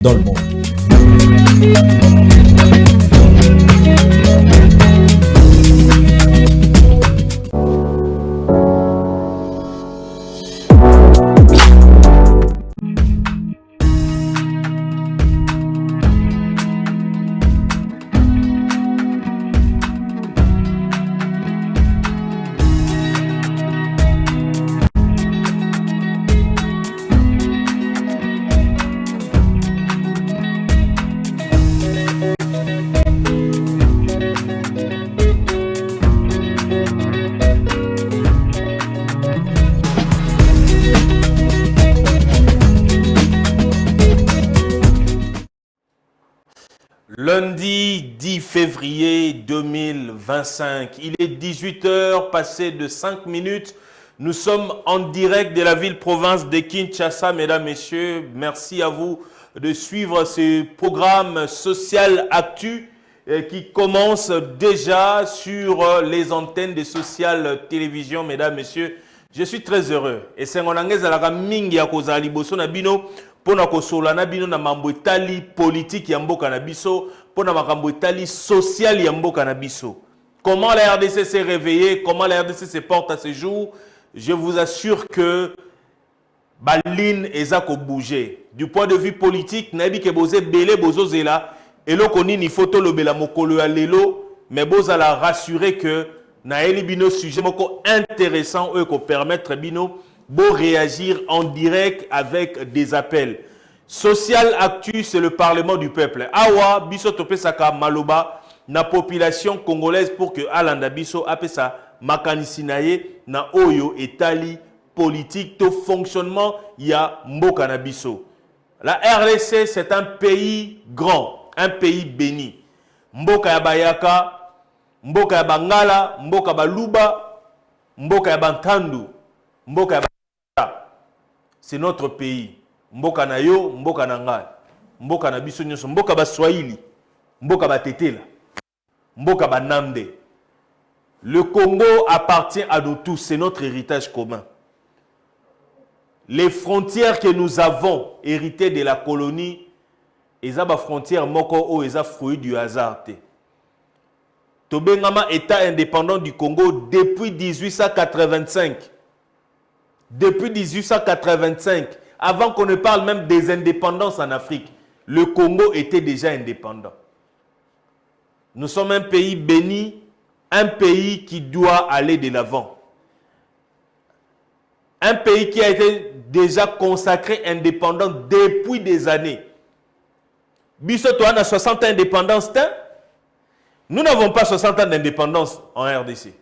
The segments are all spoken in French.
dans le monde. Lundi 10 février 2025, il est 18h, passé de 5 minutes. Nous sommes en direct de la ville-province de Kinshasa. Mesdames, Messieurs, merci à vous de suivre ce programme social actu qui commence déjà sur les antennes de Social Télévision. Mesdames, Messieurs, je suis très heureux. Et c'est mon anglaise à la mingi à cause de Liboso Nabino. Pona kosola na bino na mambo etali politique ya mboka na biso, pona makambo etali social ya mboka na biso. Comment la RDC s'est réveillée, comment la RDC se porte à ce jour, je vous assure que Baline ezako bouger. Du point de vue politique, nabi ke boze belé bozo zela, eloko nini photo lobela mokolo ya lelo, mais boza la rassurer que na eli bino sujet moko intéressant eux ko permettre bino beau réagir en direct avec des appels. Social Actu, c'est le Parlement du peuple. Awa, biso tope saka maloba na population congolaise pour que Alanda biso apesa makanisi naye na oyo etali politique to fonctionnement ya mboka na biso. La RDC, c'est un pays grand, un pays béni. Mboka ya bayaka, mboka ya bangala, mboka baluba, mboka ya bantandu, mboka ya c'est notre pays. Mboka na yo, mboka na ngai. Mboka na biso nyonso, mboka ba Swahili, mboka ba tetela, mboka ba namde. Le Congo appartient à nous tous, c'est notre héritage commun. Les frontières que nous avons héritées de la colonie, eza ba frontières moko o eza fruit du hasard te. Tobengama État indépendant du Congo depuis 1885. Depuis 1885, avant qu'on ne parle même des indépendances en Afrique, le Congo était déjà indépendant. Nous sommes un pays béni, un pays qui doit aller de l'avant. Un pays qui a été déjà consacré indépendant depuis des années. Bisoto a 60 ans d'indépendance. Nous n'avons pas 60 ans d'indépendance en RDC.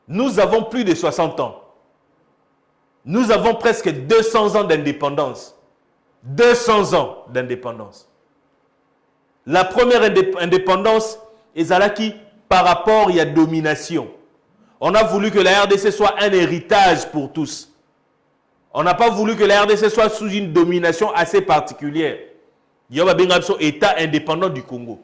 Nous avons plus de 60 ans. Nous avons presque 200 ans d'indépendance. 200 ans d'indépendance. La première indépendance est Zalaki par rapport à la domination. On a voulu que la RDC soit un héritage pour tous. On n'a pas voulu que la RDC soit sous une domination assez particulière. Il y a un État indépendant du Congo.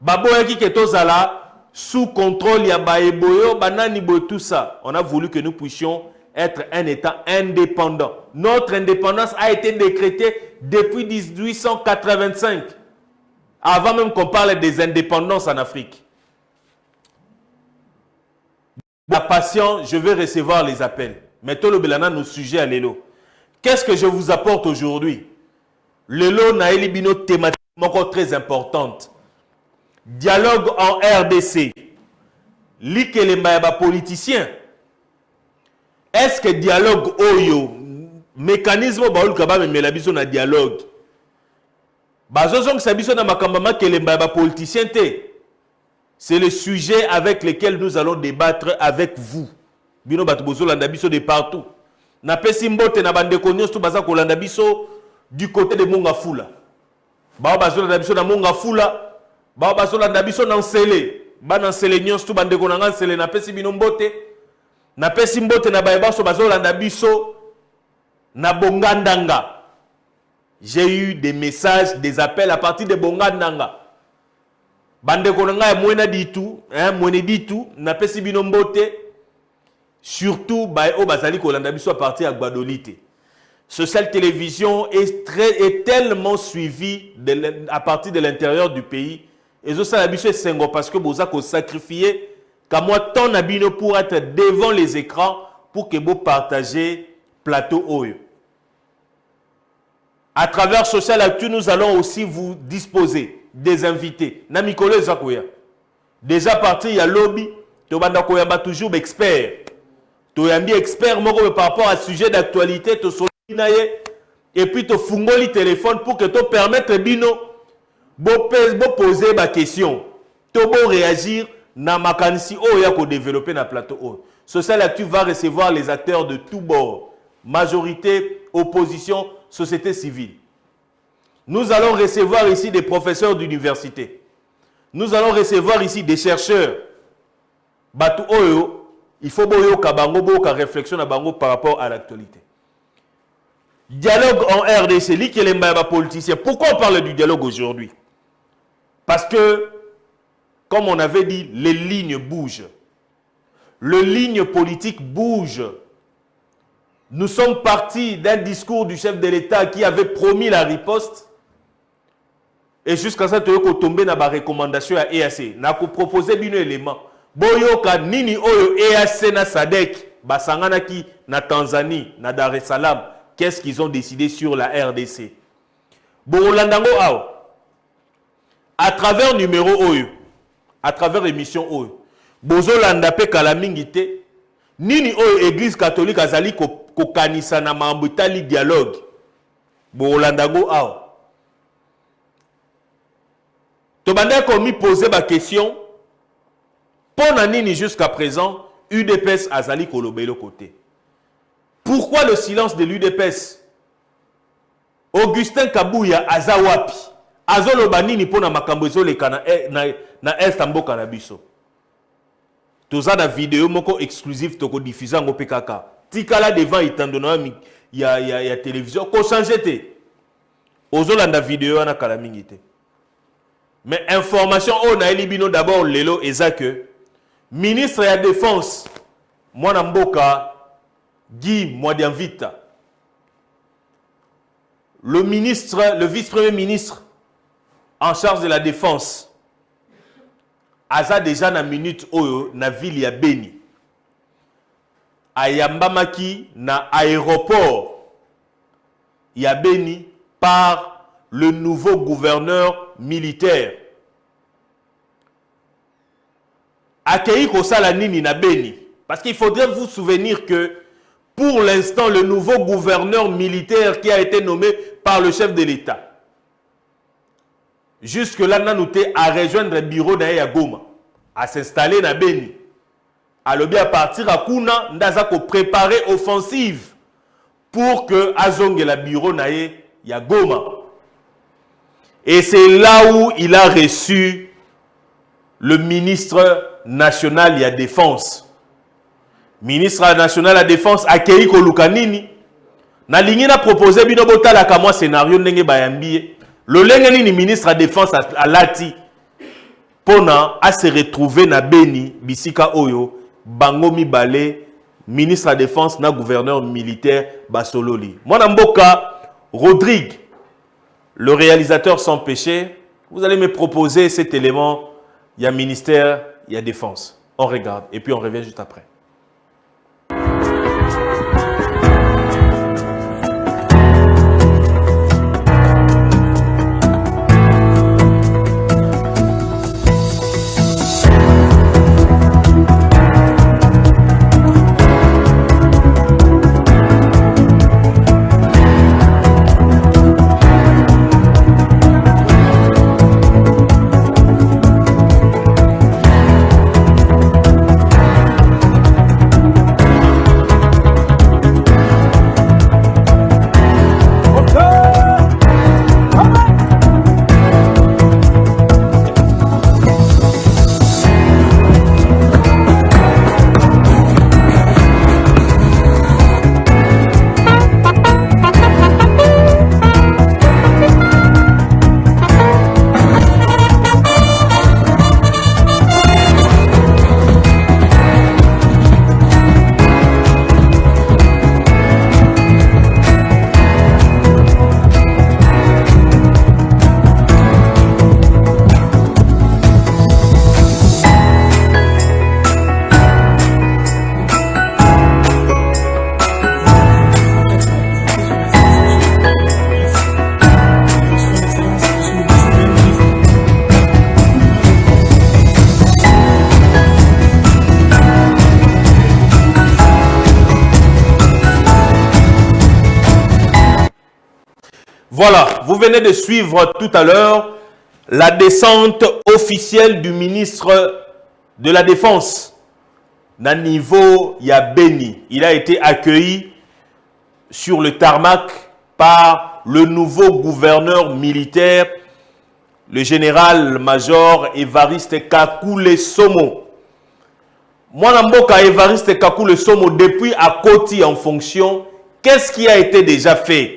Babo Yaki Ketozala, sous contrôle, il y a Baeboyo, Bananibo, tout ça. On a voulu que nous puissions être un État indépendant. Notre indépendance a été décrétée depuis 1885, avant même qu'on parle des indépendances en Afrique. La patience, je vais recevoir les appels. Mettons le Belana nos sujets à l'élo. Qu'est-ce que je vous apporte aujourd'hui? L'élo na elibino thématique encore très importante. Dialogue en RDC. L'ikelemba politicien. Est-ce que dialogue oyo mécanisme baoul kaba me la biso na dialogue bazozo que sabiso na makambama kelemba ba politicien te. C'est le sujet avec lequel nous allons débattre avec vous. Bino batu bozo landa biso de partout. Na pesi mbote na bande konyos tu baza ko landa biso du côté de Mongafula. Ba bazo landa biso na Mongafula, ba bazo landa biso na Nsele. Ba na Nsele nyos tu bande konanga Nsele na pesi bino mbote. Na pesi mbote na bayebaso bazolanda biso na Bongandanga. J'ai eu des messages, des appels à partir de Bongandanga. Bande konanga ya mwena ditu, mwene ditu na pesi bino mbote. Surtout baye o bazali kolanda biso à partir ya Gbadolite. Social Télévision est tellement suivi à partir de l'intérieur du pays. Et ça, c'est parce que vous avez sacrifié qu'à moi, ton abino pour être devant les écrans pour que vous partagez plateau OE. À travers Social Actu, nous allons aussi vous disposer des invités. Namikolo Zakoya. Déjà parti, il y a lobby. Tobanda Koyamba toujours expert. Toyambi expert par rapport à sujet d'actualité. Et puis tu fungoli le téléphone pour que tu permettes bino de poser ma question. Tu réagir na makanisi oya ko développer na plateau. Social Actu va recevoir les acteurs de tous bords. Majorité, opposition, société civile. Nous allons recevoir ici des professeurs d'université. Nous allons recevoir ici des chercheurs. Batu oyo, il faut boyo kabango bo ka réflexion na bango par rapport à l'actualité. Dialogue en RDC, li qui est les politiciens. Pourquoi on parle du dialogue aujourd'hui? Parce que, comme on avait dit, les lignes bougent. Les lignes politiques bougent. Nous sommes partis d'un discours du chef de l'État qui avait promis la riposte. Et jusqu'à ça, tu as tombé dans la recommandation à EAC. N'a proposé un élément. Boyoka nini oyo EAC na SADC, basangana ki na Tanzanie, na Dar es Salaam. Qu'est-ce qu'ils ont décidé sur la RDC? Borolandango ao. À travers numéro OE, à travers émission OE, Bozo Landape Kalamingite, Nini OE Église catholique azali ko kanisa na mambutali dialogue. Borolandango ao. Tobanda komi poser ma question. Pendant Nini jusqu'à présent, UDPS azali kolobelo côté. Pourquoi le silence de l'UDPS? Augustin Kabouya azawapi. Azolo banini pona makambezo le kana na Estambo kanabiso. Toza na vidéo moko exclusive toko diffuser ngo PKK. Tikala devant itandona ya télévision ko changer te. Ozolanda vidéo na kala mingi te. Mais information on a elibino d'abord lelo ezake ministre ya défense mwana mboka Guy Mwadianvita, le vice-premier ministre en charge de la défense, aza déjà na minute oyo na ville ya Beni. Ayambamaki na aéroport ya Beni par le nouveau gouverneur militaire. Akei kosala nini na Beni? Parce qu'il faudrait vous souvenir que pour l'instant, le nouveau gouverneur militaire qui a été nommé par le chef de l'État, jusque-là, Nanouté à rejoindre le bureau d'Aya Goma, à s'installer à Beni. Alors bien à partir à Kuna, Ndazako préparer offensive pour que Azong la bureau d'Aya Goma. Et c'est là où il a reçu le ministre national de la Défense. Ministre national de la Défense Akei Kolukanini na lingi na proposé bino botala ka moi scénario ndenge bayambi le lenge nini ministre de la Défense à Lati pona à se retrouver na Beni bisika oyo bango mibale ministre de la Défense na gouverneur militaire Basololi. Mwana mboka Rodrigue, le réalisateur sans péché, vous allez me proposer cet élément, il y a ministère, il y a défense. On regarde et puis on revient juste après. Voilà, vous venez de suivre tout à l'heure la descente officielle du ministre de la Défense na niveau ya Beni. Il a été accueilli sur le tarmac par le nouveau gouverneur militaire, le général-major Évariste Kakule Somo. Moi, Namboka Évariste Kakule Somo, depuis à Koti en fonction, qu'est-ce qui a été déjà fait?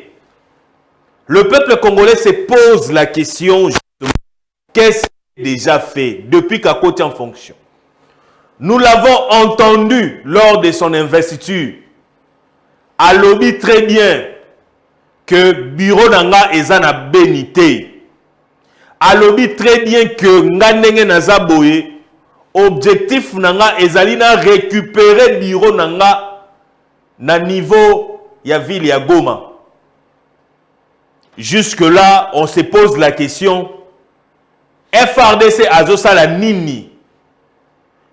Le peuple congolais se pose la question, qu'est-ce qui est déjà fait depuis qu'à Koti en fonction? Nous l'avons entendu lors de son investiture. A lobby très bien que bureau nanga ezana benité. A lobby très bien que nganenge nazaboye objectif nanga ezalina récupérer bureau nanga na niveau ya ville ya Goma. Jusque là, on se pose la question, FRDC azosala nini?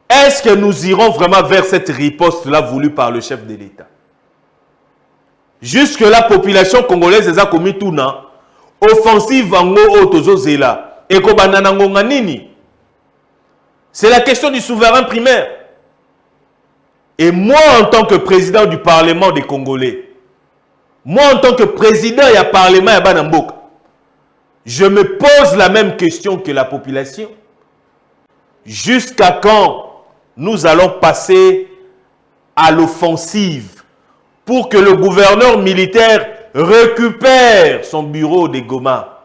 Est-ce que nous irons vraiment vers cette riposte-là voulue par le chef de l'État? Jusque la population congolaise a commis tout na offensive ango otozozela et ko banana ngonga nini? C'est la question du souverain primaire. Et moi en tant que président du Parlement des Congolais, moi en tant que président du Parlement ya Banamboka, je me pose la même question que la population. Jusqu'à quand nous allons passer à l'offensive pour que le gouverneur militaire récupère son bureau de Goma?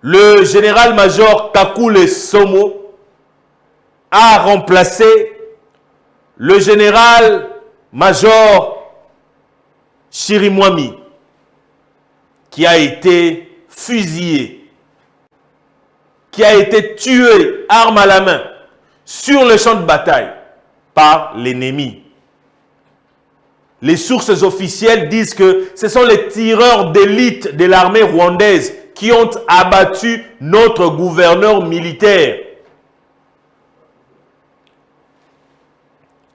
Le général-major Kakule Somo a remplacé le général-major Chirimwami, qui a été fusillé, qui a été tué, arme à la main, sur le champ de bataille, par l'ennemi. Les sources officielles disent que ce sont les tireurs d'élite de l'armée rwandaise qui ont abattu notre gouverneur militaire.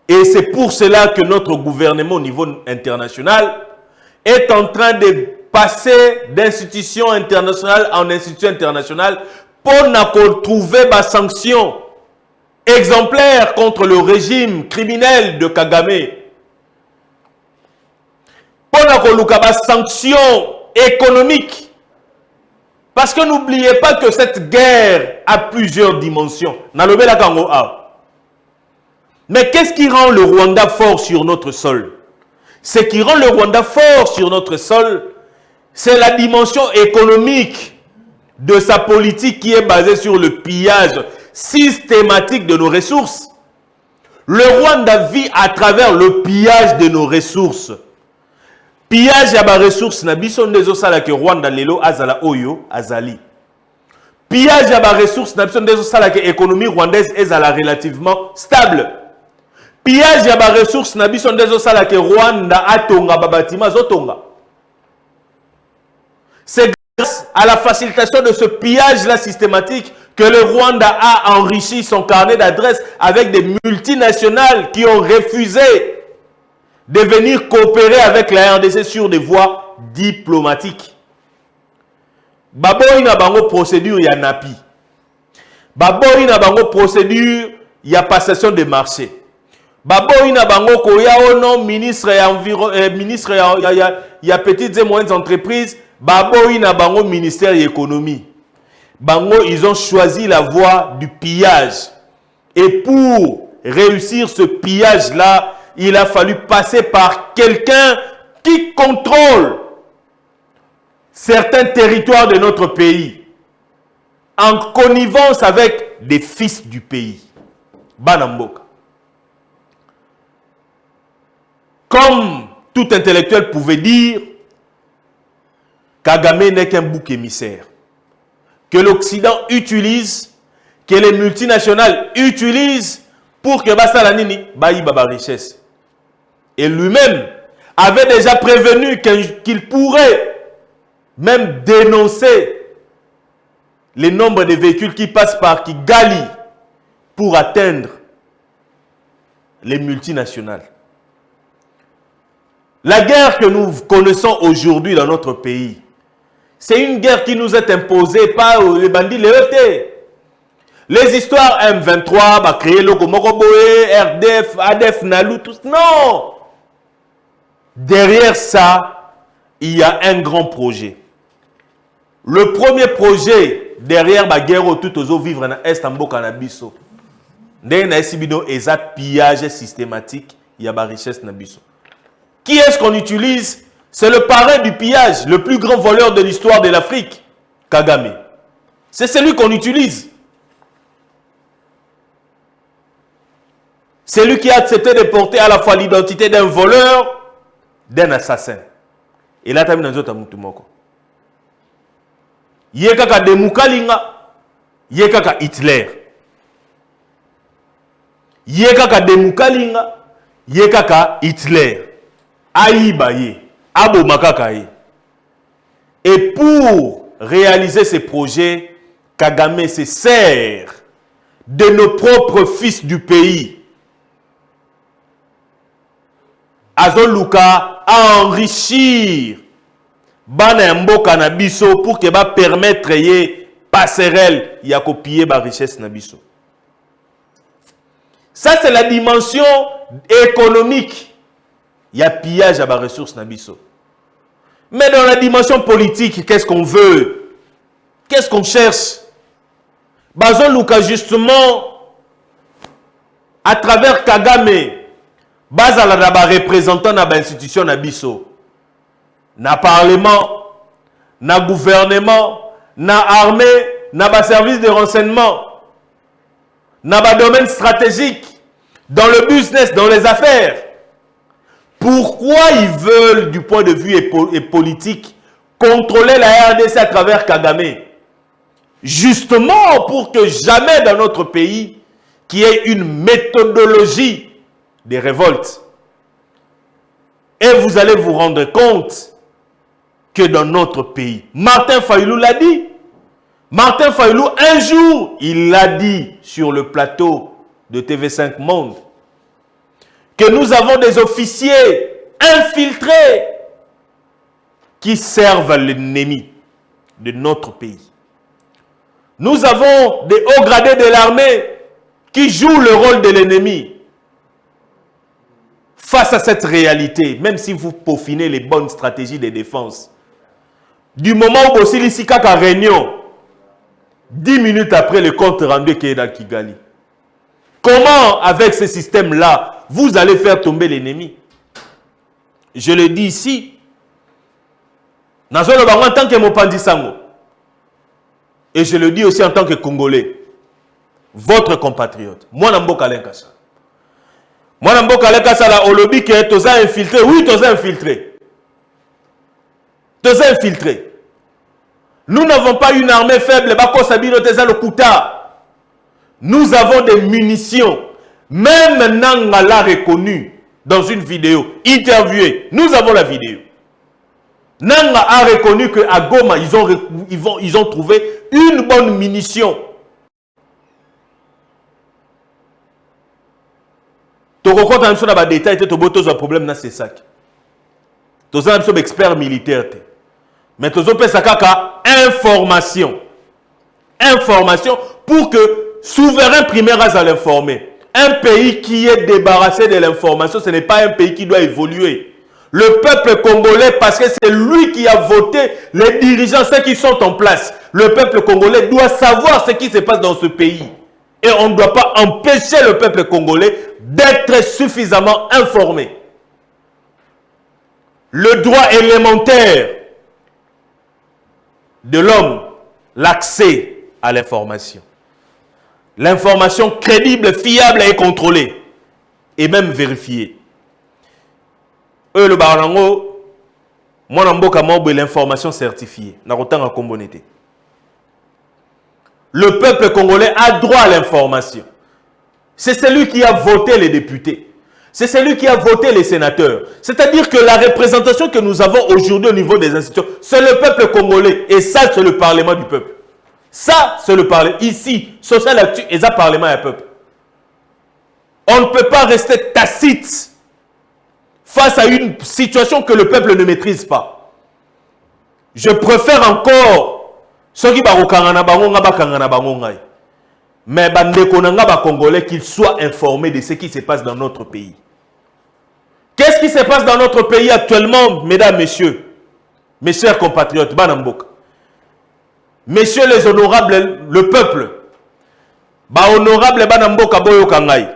Et c'est pour cela que notre gouvernement au niveau international est en train de passer d'institution internationale en institution internationale pour trouver des sanctions exemplaires contre le régime criminel de Kagame. Pour des sanctions économiques. Parce que n'oubliez pas que cette guerre a plusieurs dimensions. Mais qu'est-ce qui rend le Rwanda fort sur notre sol? Ce qui rend le Rwanda fort sur notre sol, c'est la dimension économique de sa politique qui est basée sur le pillage systématique de nos ressources. Le Rwanda vit à travers le pillage de nos ressources. Pillage ya ba ressources na biso ndezo sala ke Rwanda lelo azala oyo azali. Pillage ya ba ressources na biso ndezo sala ke économie rwandaise ezala relativement stable. Pillage ya ba ressources na biso ndezo sala ke Rwanda atonga ba bâtiment zotonga. C'est grâce à la facilitation de ce pillage-là systématique que le Rwanda a enrichi son carnet d'adresses avec des multinationales qui ont refusé de venir coopérer avec la RDC sur des voies diplomatiques. Baboy na bango procédure ya NAPI. Baboy na bango procédure ya passation de marché. Baboy na bango koya ono ministre ya ministre ya petites et moyennes entreprises. Baboy na bango ministère de l'économie. Bango, ils ont choisi la voie du pillage. Et pour réussir ce pillage-là, il a fallu passer par quelqu'un qui contrôle certains territoires de notre pays, en connivence avec des fils du pays. Banamboka. Comme tout intellectuel pouvait dire, Kagame n'est qu'un bouc émissaire que l'Occident utilise, que les multinationales utilisent pour que Basalanini baille baba richesse. Et lui-même avait déjà prévenu qu'il pourrait même dénoncer le nombre de véhicules qui passent par Kigali pour atteindre les multinationales. La guerre que nous connaissons aujourd'hui dans notre pays, C'est une guerre qui nous est imposée par les bandits léotés. Les histoires M23, bah, créer le Moroboé, RDF, ADF, Nalou, tout ça. Non! Derrière ça, il y a un grand projet. Le premier projet, derrière la guerre tout aux vivre dans l'Est, en Bokanabiso. Derrière la pillage systématique, il y a la richesse Nabiso. Qui est-ce qu'on utilise? C'est le parrain du pillage, le plus grand voleur de l'histoire de l'Afrique, Kagame. C'est celui qu'on utilise. C'est lui qui a accepté de porter à la fois l'identité d'un voleur, d'un assassin. Et là, tu as mis dans d'autres moutumoko. Yekaka de Moukalinga, Yekaka Hitler. Yekaka de Moukalinga, Yekaka Hitler. Aïbaye, Abo Makakaye. Et pour réaliser ces projets, Kagame se sert de nos propres fils du pays. Azoluka à enrichir Bana Mboka Nabiso pour que va permettre y passerelle y a copier ba richesse Nabiso. Ça c'est la dimension économique. Il y a pillage à la ressource Nabiso. Mais dans la dimension politique, qu'est-ce qu'on veut? Qu'est-ce qu'on cherche? Bazon Luka justement, à travers Kagame, Bazala d'aba représentant na institution Nabiso, na parlement, na gouvernement, na armée, na ba service de renseignement, na ba domaine stratégique, dans le business, dans les affaires. Pourquoi ils veulent, du point de vue politique, contrôler la RDC à travers Kagame? Justement pour que jamais dans notre pays, qu'il y ait une méthodologie de révolte. Et vous allez vous rendre compte que dans notre pays, Martin Fayulu l'a dit. Martin Fayulu, un jour, il l'a dit sur le plateau de TV5 Monde, que nous avons des officiers infiltrés qui servent l'ennemi de notre pays. Nous avons des hauts gradés de l'armée qui jouent le rôle de l'ennemi. Face à cette réalité, même si vous peaufinez les bonnes stratégies de défense, du moment où aussi l'Isikaka réunion, 10 minutes après le compte rendu qui est dans Kigali, comment, avec ce système-là, vous allez faire tomber l'ennemi? Je le dis ici, en tant que Mopandi Sango, et je le dis aussi en tant que Congolais, votre compatriote, moi, Namboka Lenkasa. Moi, Namboka Lenkasa, la Olobi, qui est infiltré. Oui, tous infiltré. Tous infiltré. Nous n'avons pas une armée faible, nous avons des munitions. Même Nanga l'a reconnu dans une vidéo, interviewé. Nous avons la vidéo. Nanga a reconnu qu'à Goma, ils ont trouvé une bonne munition. Toko quand on a des détails, tu as un problème dans ces sacs. Tu as un expert militaire. Mais tu as information. Information pour que souverain primaire à l'informer. Un pays qui est débarrassé de l'information, ce n'est pas un pays qui doit évoluer. Le peuple congolais, parce que c'est lui qui a voté, les dirigeants, ceux qui sont en place, le peuple congolais doit savoir ce qui se passe dans ce pays. Et on ne doit pas empêcher le peuple congolais d'être suffisamment informé. Le droit élémentaire de l'homme, l'accès à l'information. L'information crédible, fiable et contrôlée. Et même vérifiée. Eux, le barango, moi, n'amboka mobo l'information certifiée. N'arrotang à combonité. Le peuple congolais a droit à l'information. C'est celui qui a voté les députés. C'est celui qui a voté les sénateurs. C'est-à-dire que la représentation que nous avons aujourd'hui au niveau des institutions, c'est le peuple congolais. Et ça, c'est le parlement du peuple. Ça, c'est le parlement. Ici, social actu, et ça, parlement et peuple. On ne peut pas rester tacite face à une situation que le peuple ne maîtrise pas. Je préfère encore ceux qui bakokangana bango nga bakangana bango ngai. Mais bandeko nanga ba congolais qu'ils soient informés de ce qui se passe dans notre pays. Qu'est-ce qui se passe dans notre pays actuellement, mesdames, messieurs, mes chers compatriotes, Banamboka? Messieurs les honorables, le peuple, ba honorable Banamboka boyo kangai.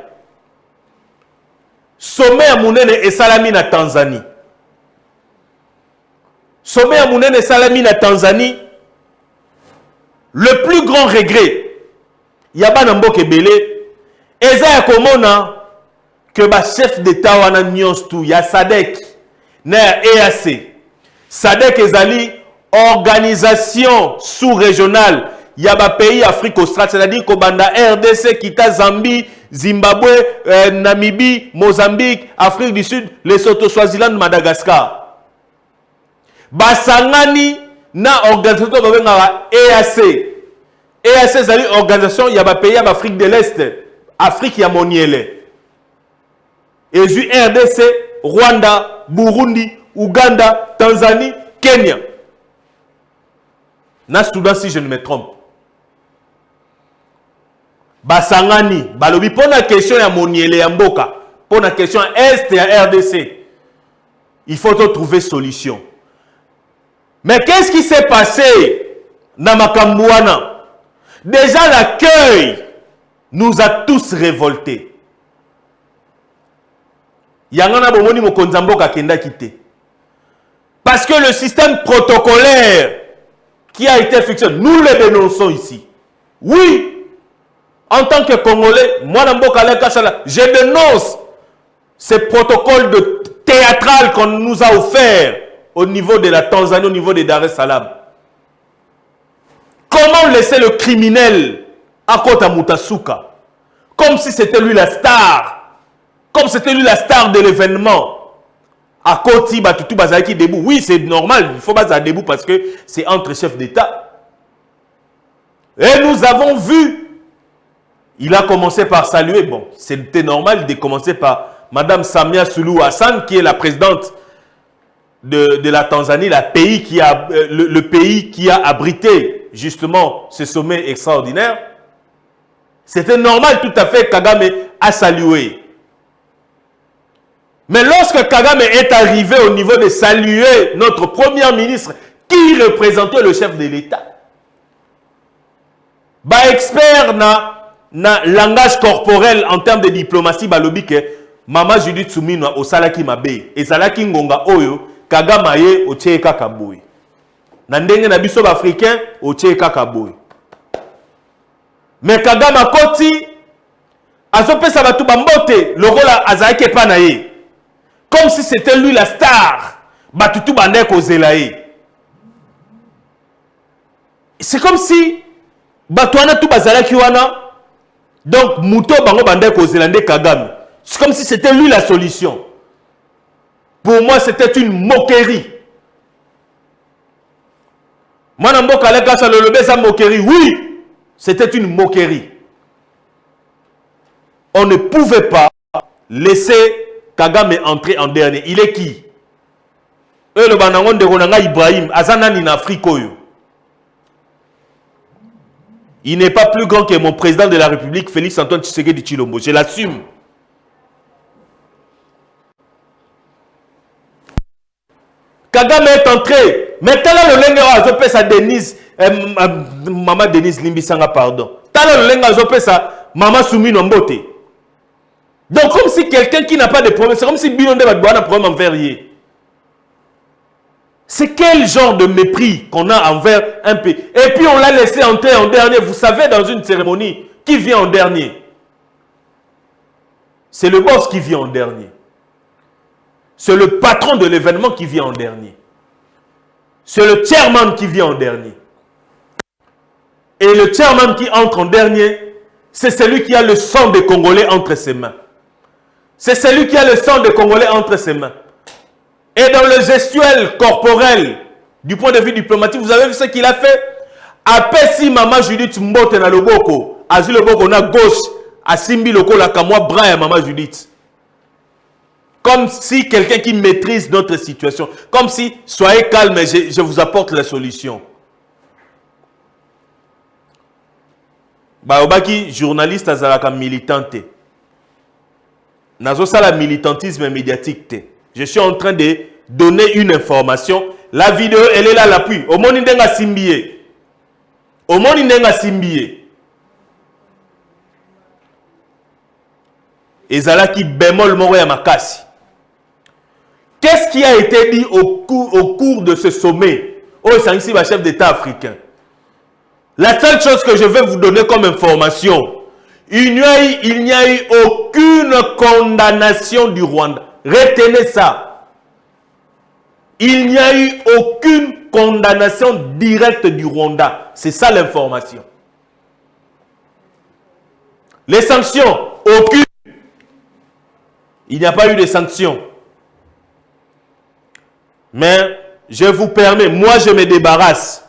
Sommet à Mounene et Salami na Tanzanie. Sommet à Mounene et Salami na Tanzanie. Le plus grand regret, Yaba Namboke Belé, Eza Yakomona, que ba chef d'État wana nyons tout, ya SADC, na EAC. SADC ezali organisation sous-régionale, Yaba pays Afrique australe, c'est-à-dire Kobanda RDC, Kita, Zambie, Zimbabwe, Namibie, Mozambique, Afrique du Sud, Lesotho, Swaziland, Madagascar. Basangani na organisation babenga EAC. EAC c'est une organisation il y a pays d'Afrique de l'Est, Afrique ya moniele. Et RDC, Rwanda, Burundi, Ouganda, Tanzanie, Kenya. Na Soudan si je ne me trompe. Basangani, balobi pour la question ya moniele ya mboka, pour la question Est ya RDC. Il faut trouver solution. Mais qu'est-ce qui s'est passé dans Makambouana? Déjà l'accueil nous a tous révoltés. Yangana bomoni mokonzamboka kenda kité. Parce que le système protocolaire qui a été fixé, nous le dénonçons ici. Oui, en tant que Congolais, moi je dénonce ce protocole de théâtral qu'on nous a offert au niveau de la Tanzanie, au niveau de Dar es Salaam. Comment laisser le criminel à Kota Mutasuka comme si c'était lui la star, comme c'était lui la star de l'événement. À Koti Batutu Bazaki debout. Oui, c'est normal, il faut pas debout parce que c'est entre chefs d'État. Et nous avons vu, il a commencé par saluer, bon, c'était normal de commencer par Madame Samia Suluhu Hassan, qui est la présidente de la Tanzanie, le pays qui a abrité justement ce sommet extraordinaire. C'était normal tout à fait, Kagame a salué. Mais lorsque Kagame est arrivé au niveau de saluer notre premier ministre qui représentait le chef de l'État, ba expert na langage corporel en termes de diplomatie balobi ke Mama Judith Suminwa osalaki mabe ezalaki ngonga oyo Kagame ye otie kaka boy. Na ndenge na biso africain otie kaka boy. Mais Kagame akoti azopesa batu bambote lokola azalaki pa na ye. Comme si c'était lui la star. Batutu bandé kozelaye. C'est comme si Batouana tout bazalaki wana. Donc Muto bango bandé kozelande Kagame. C'est comme si c'était lui la solution. Pour moi, c'était une moquerie. Moi, sa moquerie. Oui, c'était une moquerie. On ne pouvait pas laisser Kagame entrer en dernier. Il est qui? Le banangon de Ronanga Ibrahim, Azanani en Afrique. Il n'est pas plus grand que mon président de la République, Félix Antoine Tshisekedi Tshilombo. Je l'assume. Kagame est entré. Mais tala le lenga azope sa Denise, maman Denise Limbisanga, pardon. Tala le lenga azope sa maman Soumino Mbote. Donc comme si quelqu'un qui n'a pas de problème, c'est comme si Bilonde va avoir un problème envers lui. C'est quel genre de mépris qu'on a envers un pays. Et puis on l'a laissé entrer en dernier. Vous savez, dans une cérémonie, qui vient en dernier? C'est le boss qui vient en dernier. C'est le patron de l'événement qui vient en dernier. C'est le chairman qui vient en dernier. Et le chairman qui entre en dernier, c'est celui qui a le sang des Congolais entre ses mains. C'est celui qui a le sang des Congolais entre ses mains. Et dans le gestuel corporel, du point de vue diplomatique, vous avez vu ce qu'il a fait? Après si Maman Judith Mbote na loboko, Azu loboko na gauche, a Simbi loko la kamwa bras ya Maman Judith. Comme si quelqu'un qui maîtrise notre situation. Comme si, soyez calme, je vous apporte la solution. Baobaki, journaliste azalaka militante. Nazo ça la militantisme médiatique. Je suis en train de donner une information. La vidéo, elle est là à l'appui. Au monde n'inga simbié. Au monde n'inga simbié. Ezalaki bémol moro ya makasi. Qu'est-ce qui a été dit au cours de ce sommet? Oh, c'est ici ma chef d'État africain. La seule chose que je vais vous donner comme information, il n'y a eu aucune condamnation du Rwanda. Retenez ça. Il n'y a eu aucune condamnation directe du Rwanda. C'est ça l'information. Les sanctions, aucune. Il n'y a pas eu de sanctions. Mais je vous permets, moi je me débarrasse.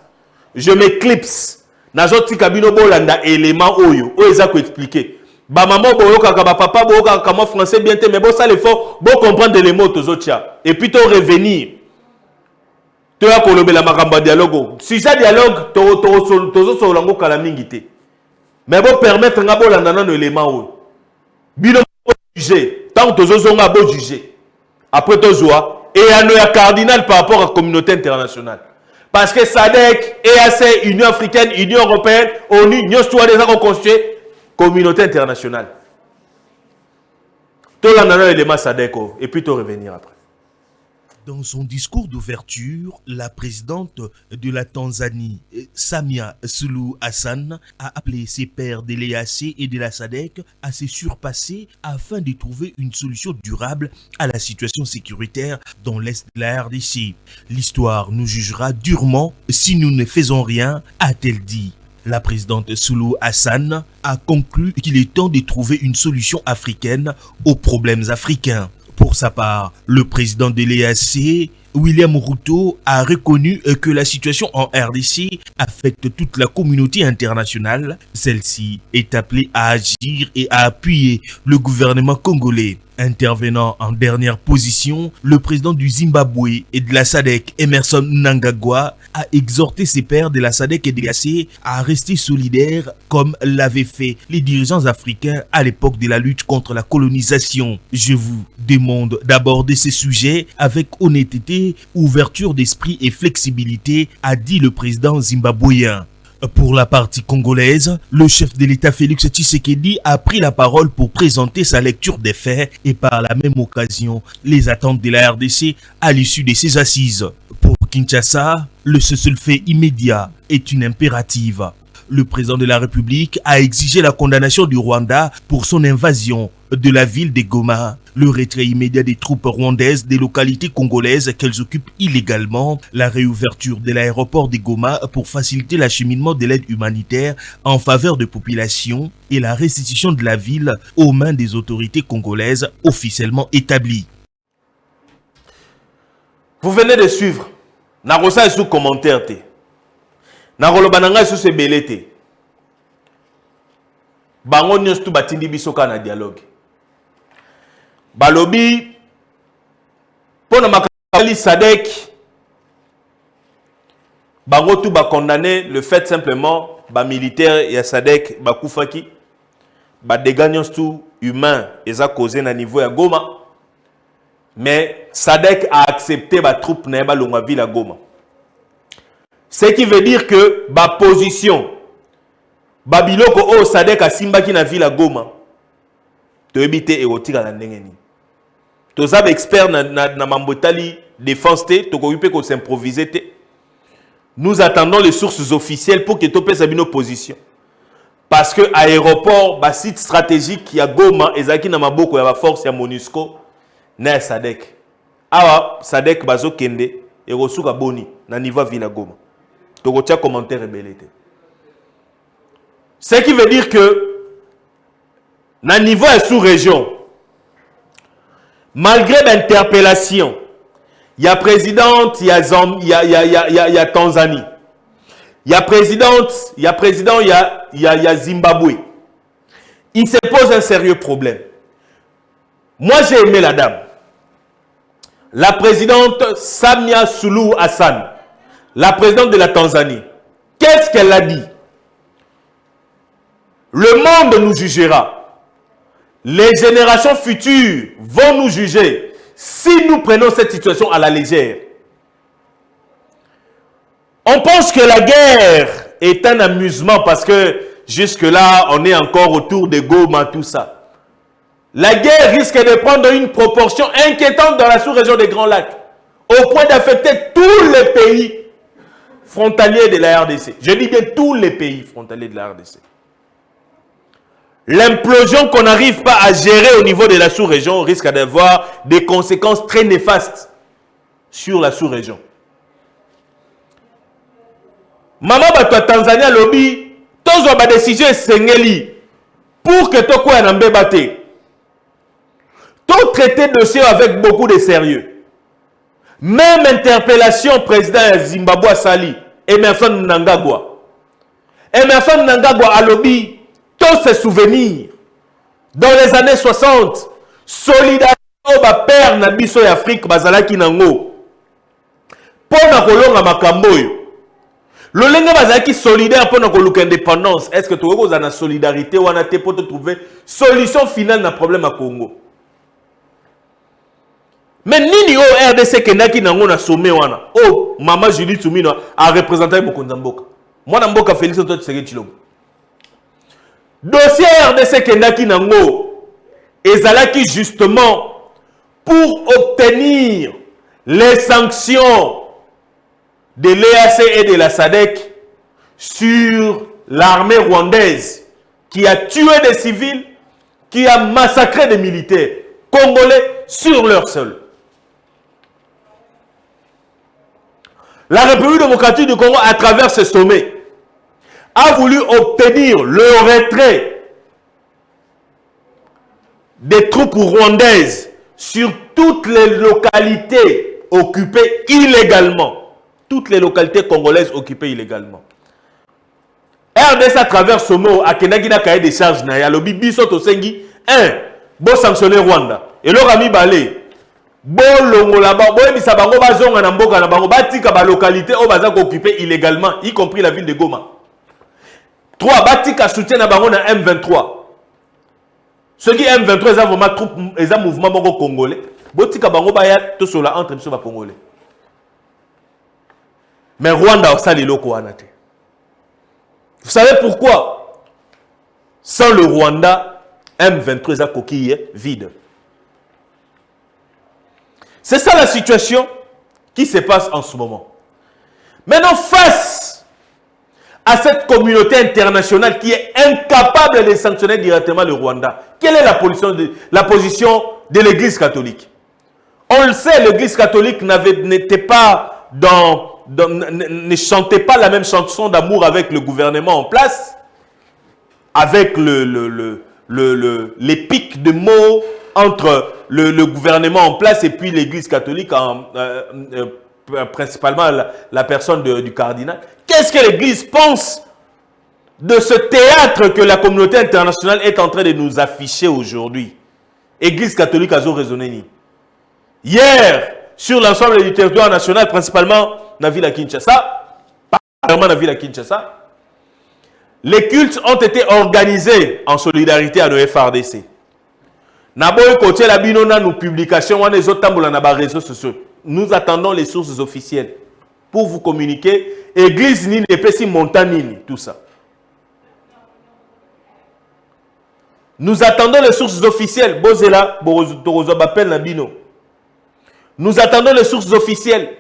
Je m'éclipse. Nazoti kabino bolanda élément oyo. Oyo ezako expliquer. Ba maman boyoka ka ba papa boyoka ka mo français bien te mais bon ça l'effort, bon comprendre les mots tozotia et puis to revenir. To ya kolobela makamba dialogue. Si ça dialogue tozo solango kala mingi te. Mais bon permettre nga bolanda nan élément oyo. Bino juger, tant tozo zonga bo juger. Après tozoa et ya no ya cardinal par rapport à la communauté internationale. Parce que SADC, EAC, Union africaine, Union européenne, ONU, nous sommes déjà construit communauté internationale. Tout le monde élément SADC et puis tout revenir après. Dans son discours d'ouverture, la présidente de la Tanzanie, Samia Suluhu Hassan, a appelé ses pairs de l'EAC et de la SADC à se surpasser afin de trouver une solution durable à la situation sécuritaire dans l'est de la RDC. L'histoire nous jugera durement si nous ne faisons rien, a-t-elle dit. La présidente Suluhu Hassan a conclu qu'il est temps de trouver une solution africaine aux problèmes africains. Pour sa part, le président de l'EAC, William Ruto, a reconnu que la situation en RDC affecte toute la communauté internationale. Celle-ci est appelée à agir et à appuyer le gouvernement congolais. Intervenant en dernière position, le président du Zimbabwe et de la SADC, Emmerson Mnangagwa, a exhorté ses pairs de la SADC et de l'EAC à rester solidaires comme l'avaient fait les dirigeants africains à l'époque de la lutte contre la colonisation. Je vous demande d'aborder ces sujets avec honnêteté, ouverture d'esprit et flexibilité, a dit le président zimbabwéen. Pour la partie congolaise, le chef de l'État Félix Tshisekedi a pris la parole pour présenter sa lecture des faits et par la même occasion les attentes de la RDC à l'issue de ces assises. Pour Kinshasa, le cessez-le-feu immédiat est une impérative. Le président de la République a exigé la condamnation du Rwanda pour son invasion de la ville de Goma, le retrait immédiat des troupes rwandaises des localités congolaises qu'elles occupent illégalement, la réouverture de l'aéroport de Goma pour faciliter l'acheminement de l'aide humanitaire en faveur des populations et la restitution de la ville aux mains des autorités congolaises officiellement établies. Vous venez de suivre. Narosa est sous commentaire. Narolobananga est sous ce belete. Bango nyos tu batindi bisoka na dialogue. Balobi pona makali SADC bango tu ba condamner le fait simplement ba militaire ya SADC ba kufaki ba dégâts nyos tu humain eza causé na niveau ya Goma. Mais SADC a accepté ba troupe na ba longa ville à Goma. Ce qui veut dire que ba position babiloko o SADC a simbaki na ville à Goma to ebité erotika na ndenge ni. To zab expert na mambotali défense te to ko yupe ko s'improviser te. Nous attendons les sources officielles pour que topé sabino position. Parce que aéroport ba site stratégique ya Goma ezaki na maboko ya ba force ya MONUSCO na SADC. Awa SADC bazo kende erosuka boni na niveau ville à Goma. To ko tia commentaire rebelete. Ce qui veut dire que na niveau et sous-région, malgré l'interpellation, il y a présidente, il y a Tanzanie, il y a présidente, il y a président, il y a Zimbabwe. Il se pose un sérieux problème. Moi, j'ai aimé la dame. la présidente Samia Suluhu Hassan, la présidente de la Tanzanie, qu'est-ce qu'elle a dit? Le monde nous jugera. Les générations futures vont nous juger si nous prenons cette situation à la légère. On pense que la guerre est un amusement parce que jusque-là, on est encore autour de Goma, tout ça. La guerre risque de prendre une proportion inquiétante dans la sous-région des Grands Lacs, au point d'affecter tous les pays frontaliers de la RDC. Je dis bien tous les pays frontaliers de la RDC. L'implosion qu'on n'arrive pas à gérer au niveau de la sous-région risque d'avoir des conséquences très néfastes sur la sous-région. Maman bato Tanzania lobby, tous ont décision sengeli pour que tout quoi n'en bébate. Tout traité dossier avec beaucoup de sérieux. Même interpellation président Zimbabwe Sali, Emerson Mnangagwa. Emerson Mnangagwa a lobby, tous ses souvenirs. Dans les années 60, solidarité ba père na biso ya Afrique bazalaki nango. Pona kolonga makamboyo. Le lenge bazaki solidaire pour notre indépendance. Est-ce que tu as une solidarité ou une pour trouver solution finale na problème à Congo? Mais nini o RDC kendaki nango na sommet wana. Oh, maman Julie Tsumino a représenté Mokonza Mboka. Moi na Mboka Félix Antoine Tshisekedi Tshilombo. Dossier RDC kendaki nango ezalaki justement pour obtenir les sanctions de l'EAC et de la SADC sur l'armée rwandaise qui a tué des civils, qui a massacré des militaires congolais sur leur sol. La République démocratique du Congo, à travers ce sommet, a voulu obtenir le retrait des troupes rwandaises sur toutes les localités occupées illégalement. Toutes les localités congolaises occupées illégalement. RDC à travers ce mot, à Kenagina Kaye des charges, na lobi biso to sengi, bon sanctionner Rwanda. Et leur ami balé, bon longo là-bas, bon ebisa bango bazonga na mboka na bango, batika ba localité o bazako occupé illégalement, y compris la ville de Goma. 3 batika soutien na bango na M23. Ce qui M23 est vraiment troupe, est un mouvement bongo congolais. Botika bango baya to sola entre biso ba congolais. Mais Rwanda a sali loko anate. Vous savez pourquoi? Sans le Rwanda, M23 a coquille vide. C'est ça la situation qui se passe en ce moment. Maintenant, face à cette communauté internationale qui est incapable de sanctionner directement le Rwanda, quelle est la position de l'Église catholique? On le sait, l'Église catholique n'était pas ne chantait pas la même chanson d'amour avec le gouvernement en place, avec les pics de mots entre le gouvernement en place et puis l'Église catholique, principalement la personne du cardinal. Qu'est-ce que l'Église pense de ce théâtre que la communauté internationale est en train de nous afficher aujourd'hui? Église catholique a raisonné. Hier, sur l'ensemble du territoire national, principalement dans la ville de Kinshasa, particulièrement dans la ville de Kinshasa, les cultes ont été organisés en solidarité à nos FRDC. Nous attendons les sources officielles pour vous communiquer. Église ni n'épesi montagne tout ça. Nous attendons les sources officielles. Bozela, Borozobapel Nabino. Nous attendons les sources officielles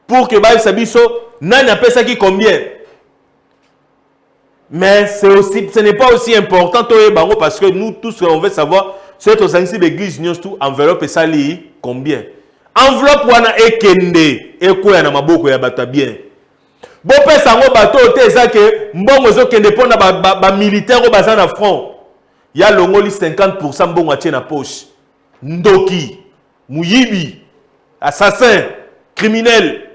pour que Baïs Sabiso n'en appelle ça qui combien. Mais ce n'est pas aussi important parce que nous tous on veut savoir c'est au sein de l'église nous tout enveloppe et ça lit combien. Enveloppe wana ekende et quoi na maboko ya bata bien. Bon pesa ngo bateau te ça que mbongo zo kende pona ba militaire au bazan na front. Ya longoli 50% mbongo atie na poche. Ndoki Mouyibi, assassin, criminel.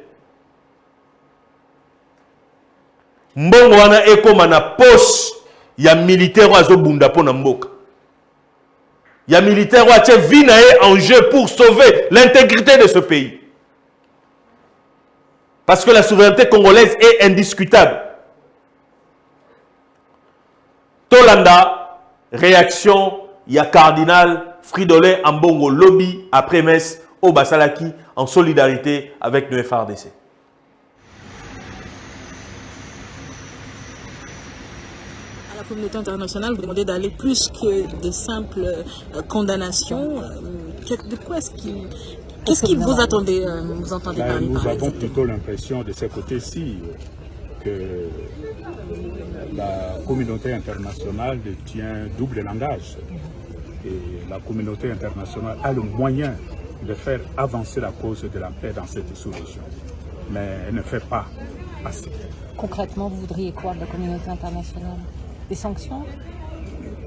Mbongo wana ekoma na poche ya militaire azo bunda pona mboka. Il y a militaire qui vit en jeu pour sauver l'intégrité de ce pays. Parce que la souveraineté congolaise est indiscutable. Tolanda, réaction, il y a Cardinal Fridolin Ambongo lobby après Metz au Basalaki en solidarité avec le FRDC. À la communauté internationale, vous demandez d'aller plus que de simples condamnations. De quoi est-ce qu'il... Qu'est-ce que vous attendez, vous entendez parler? Nous avons plutôt l'impression de ce côté-ci que la communauté internationale tient double langage. Et la communauté internationale a le moyen de faire avancer la cause de la paix dans cette sous-région. Mais elle ne fait pas assez. Concrètement, vous voudriez quoi de la communauté internationale? Des sanctions?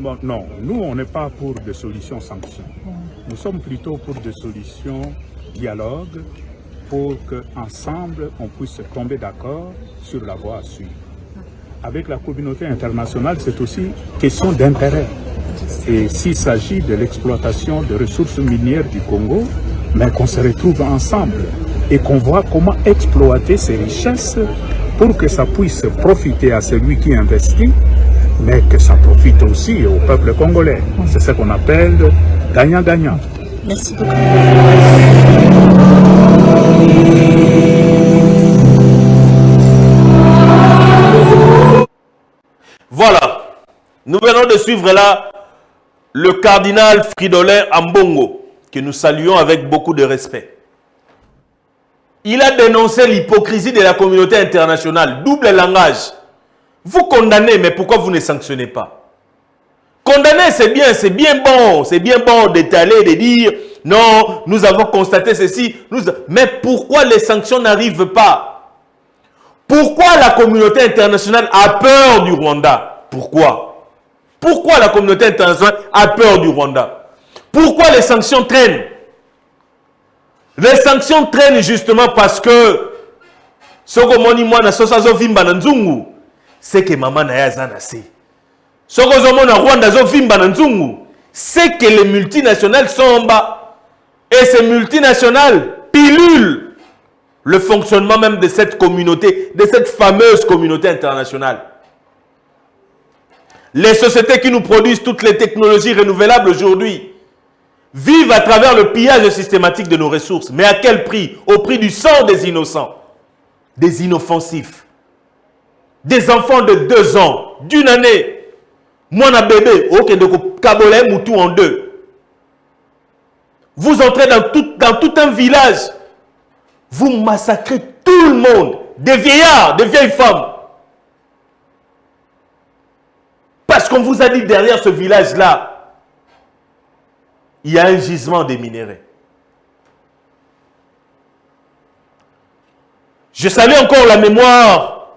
Bon, non, nous on n'est pas pour des solutions sanctions. Nous sommes plutôt pour des solutions dialogue pour qu'ensemble on puisse tomber d'accord sur la voie à suivre. Avec la communauté internationale, c'est aussi question d'intérêt. Et s'il s'agit de l'exploitation des ressources minières du Congo, mais qu'on se retrouve ensemble et qu'on voit comment exploiter ces richesses pour que ça puisse profiter à celui qui investit, mais que ça profite aussi au peuple congolais. C'est ce qu'on appelle gagnant-gagnant. Merci beaucoup. Voilà. Nous venons de suivre là le cardinal Fridolin Ambongo, que nous saluons avec beaucoup de respect. Il a dénoncé l'hypocrisie de la communauté internationale. Double langage. Vous condamnez, mais pourquoi vous ne sanctionnez pas? Condamner, c'est bien bon d'étaler, de dire non, nous avons constaté ceci. Mais pourquoi les sanctions n'arrivent pas? Pourquoi la communauté internationale a peur du Rwanda? Pourquoi? Pourquoi la communauté internationale a peur du Rwanda? Pourquoi les sanctions traînent? Les sanctions traînent justement parce que c'est que maman n'a pas assez. Ce c'est que les multinationales sont en bas. Et ces multinationales pilulent le fonctionnement même de cette communauté, de cette fameuse communauté internationale. Les sociétés qui nous produisent toutes les technologies renouvelables aujourd'hui vivent à travers le pillage systématique de nos ressources. Mais à quel prix? Au prix du sang des innocents, des inoffensifs, des enfants de 2 ans, d'1 année. Moi, un bébé, ok, donc Kabolé Moutou en 2. Vous entrez dans tout un village, vous massacrez tout le monde, des vieillards, des vieilles femmes. Parce qu'on vous a dit derrière ce village-là, il y a un gisement de minéraux. Je salue encore la mémoire,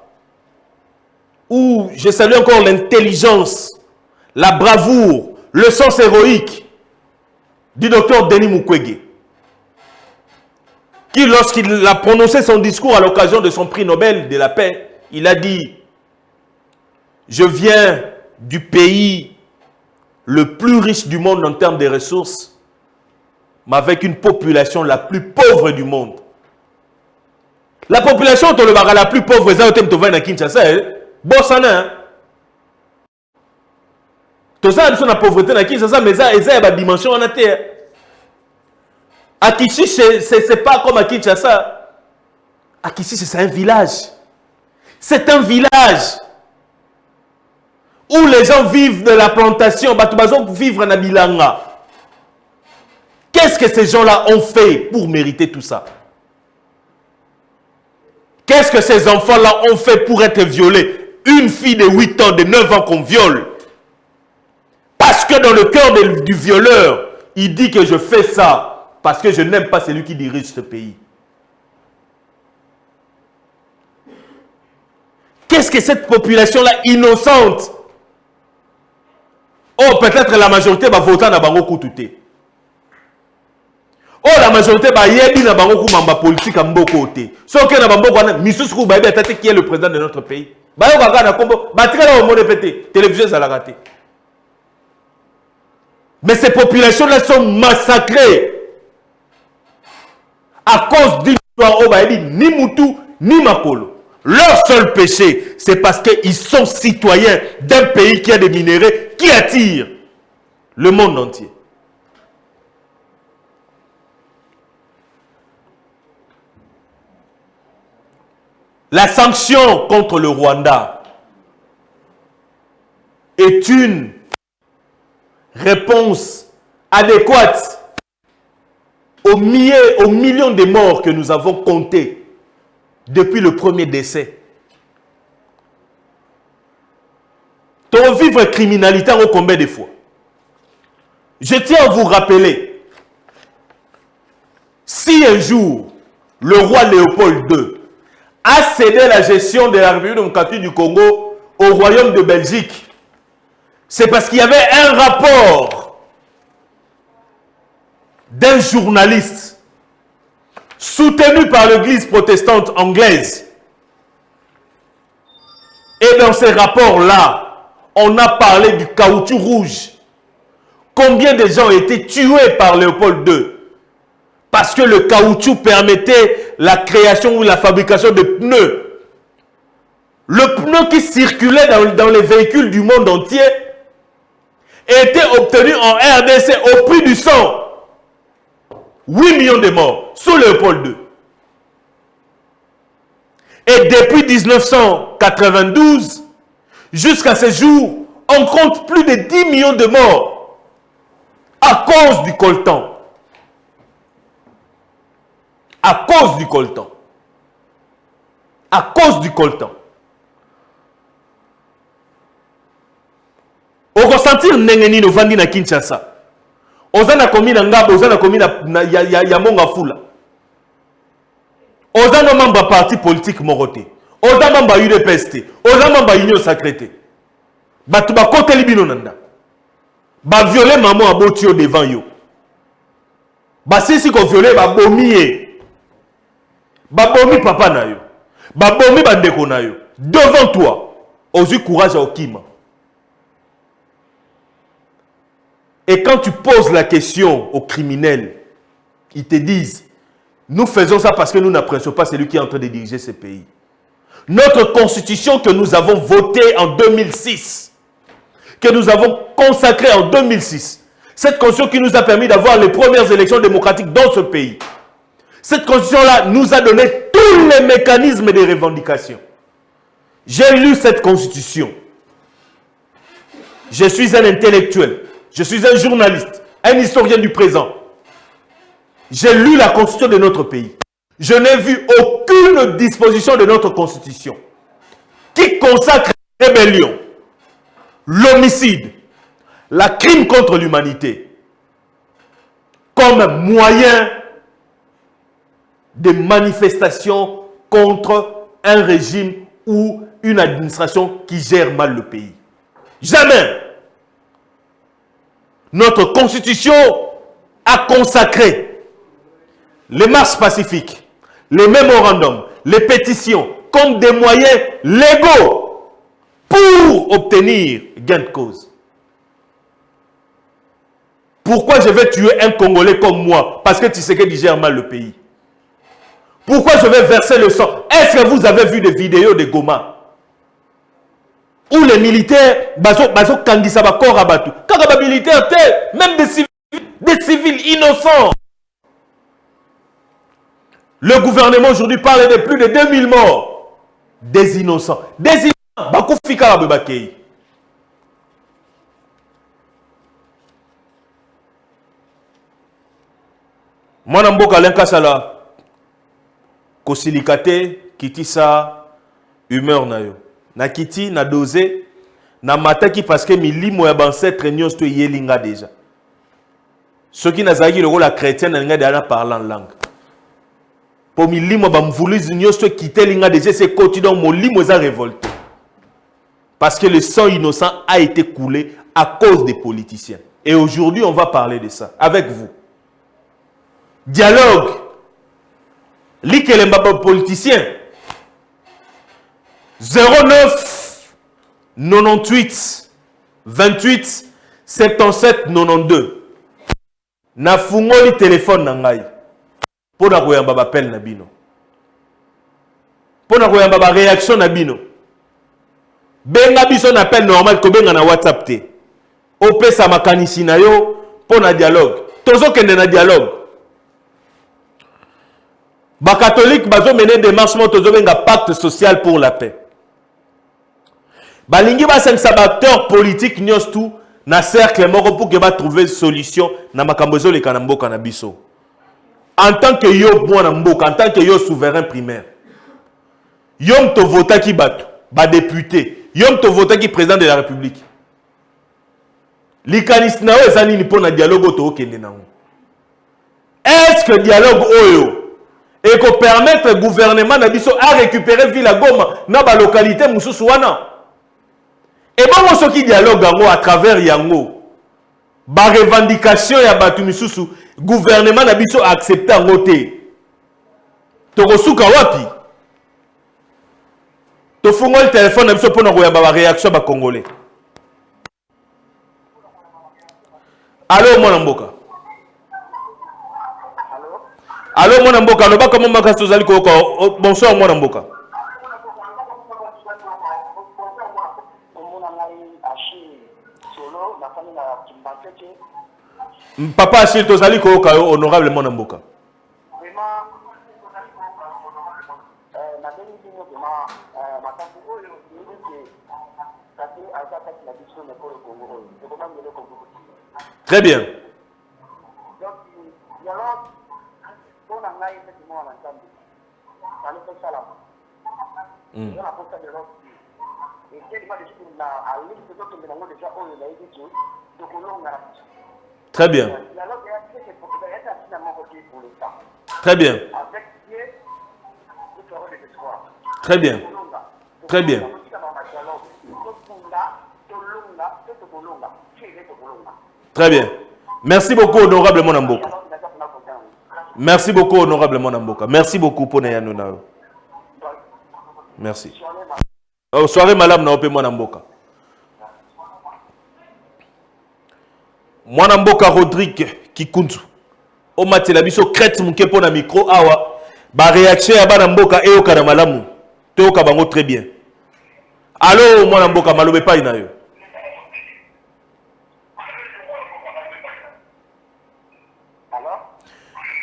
ou je salue encore l'intelligence, la bravoure, le sens héroïque du docteur Denis Mukwege, qui, lorsqu'il a prononcé son discours à l'occasion de son prix Nobel de la paix, il a dit « Je viens du pays le plus riche du monde en termes de ressources, mais avec une population la plus pauvre du monde. » La population la plus pauvre, c'est Kinshasa, Bossana. Tout ça, la pauvreté na Kinshasa, mais ça, il y a une dimension en terre. À Kishi, c'est pas comme à Kinshasa. À Kishi, c'est un village. C'est un village où les gens vivent de la plantation. Ils vivent en Abilanga. Qu'est-ce que ces gens-là ont fait pour mériter tout ça? Qu'est-ce que ces enfants-là ont fait pour être violés? Une fille de 8 ans, de 9 ans qu'on viole. Parce que dans le cœur du violeur, il dit que je fais ça parce que je n'aime pas celui qui dirige ce pays. Qu'est-ce que cette population-là innocente? Oh, peut-être la majorité va voter dans Bango Koutouté. Oh, la majorité va y dans Bango Koumamba politique à Mbokoté. Sauf que dans Bango Koumamba, Missous Baïbé qui est le président de notre pays. Bayo Gaga na Kombo, Batrela au monde pété, télévision ça l'a raté. Mais ces populations-là sont massacrées à cause d'une histoire ni Moutou, ni Makolo. Leur seul péché, c'est parce qu'ils sont citoyens d'un pays qui a des minéraux qui attirent le monde entier. La sanction contre le Rwanda est une réponse adéquate aux millions de morts que nous avons comptés depuis le premier décès. Ton vivre criminalité en combien de fois? Je tiens à vous rappeler, si un jour le roi Léopold II a cédé la gestion de la République démocratique du Congo au royaume de Belgique, c'est parce qu'il y avait un rapport d'un journaliste soutenu par l'église protestante anglaise. Et dans ces rapports-là, on a parlé du caoutchouc rouge. Combien de gens ont été tués par Léopold II? Parce que le caoutchouc permettait la création ou la fabrication de pneus. Le pneu qui circulait dans les véhicules du monde entier était obtenu en RDC au prix du sang. 8 millions de morts sous Léopold II. Et depuis 1992, jusqu'à ce jour, on compte plus de 10 millions de morts à cause du coltan. À cause du coltan. À cause du coltan. On ressentir Nengeni no Vandi na Kinshasa. Ozana komi na Ngabo, ozana komi na Yamonga Fula. Ozana mamba parti politique moroté. Ozana mamba UDPST. Ozana mamba Union Sacrée. Batu ba kote libino nanda. Ba violer maman abotio devant yo. Ba sisi ko violer ba bomiye. Babomi papa na yo. Babomi bandeko na yo. Devant toi. Ozu courage à Okima. Et quand tu poses la question aux criminels, ils te disent, nous faisons ça parce que nous n'apprécions pas celui qui est en train de diriger ce pays. Notre constitution que nous avons votée en 2006, que nous avons consacrée en 2006, cette constitution qui nous a permis d'avoir les premières élections démocratiques dans ce pays, cette constitution-là nous a donné tous les mécanismes de revendication. J'ai lu cette constitution. Je suis un intellectuel. Je suis un journaliste, un historien du présent. J'ai lu la constitution de notre pays. Je n'ai vu aucune disposition de notre constitution qui consacre la rébellion, l'homicide, la crime contre l'humanité comme moyen de manifestation contre un régime ou une administration qui gère mal le pays. Jamais. Notre constitution a consacré les marches pacifiques, les mémorandums, les pétitions comme des moyens légaux pour obtenir gain de cause. Pourquoi je vais tuer un Congolais comme moi? Parce que Tshisekedi gère mal le pays. Pourquoi je vais verser le sang? Est-ce que vous avez vu des vidéos de Goma où les militaires bazo kangisa ba corps abatu? Kaka militaires, même des civils innocents. Le gouvernement aujourd'hui parle de plus de 2000 morts. Des innocents. Des innocents. Bakufika babakei. Mwana mboka lenka sala kosilikate kitisa humeur na yo. Na kiti na dosé na mataki parce que milimo ya bancetre nyos to yelinga déjà. Ceux qui nazaki le rôle chrétien na nga parlant langue. Pour milimo ba mvuluzi nyos to quitter linga déjà c'est quotidien mon limo za révolté. Parce que le sang innocent a été coulé à cause des politiciens. Et aujourd'hui, on va parler de ça avec vous. Dialogue. L'ikelemba politicien. 09 98 28 77 92 na fungoli téléphone na ngai pona koyamba ba appel na bino pona koyamba ba réaction na bino benga biso na appel normal ko benga na WhatsApp te opesa makanisi na yo pona dialogue tozo kende na dialogue ba catholique bazo mener démarche mo tozo benga pacte social pour la paix balingi ba sengisa ba acteur politique nyos tout na cercle moko pour que ba trouver solution na makambo zo le kanamboka na biso en tant que yo mwana mboka en tant que yo souverain primaire yom to vota ki bato ba député yom to vota ki président de la république likanis na o ezali ni pona dialogue to okende nango est-ce que dialogue oyo et ko permettre gouvernement na biso à récupérer ville Goma na ba localité mususu wana et bon soki dialogue yango à travers yango ba revendication ya batu misusu gouvernement na biso accepter yango te to kosuka wapi to fungo le téléphone na biso pona koyamba ba réaction ba congolais. Allô mon mboka. Allô mon mboka, loba comment makaso zali ko bonsoir mon mboka. Papa Achille tozali ko honorable mon mboka. Très bien. Très bien. Très bien. Très bien. Très bien. Très bien. Merci beaucoup, honorable Monamboka. Merci beaucoup, honorable Monamboka. Merci beaucoup pour Nayanouna. Merci. Soirée, madame Naope Monamboka. Monamboka Rodrigue Kikuntu. O matela biso crête muke pona micro awa. Ba réaction ya bana mboka e okana malamu. Te okabango très bien. Allô Monamboka malobe pa ina yo.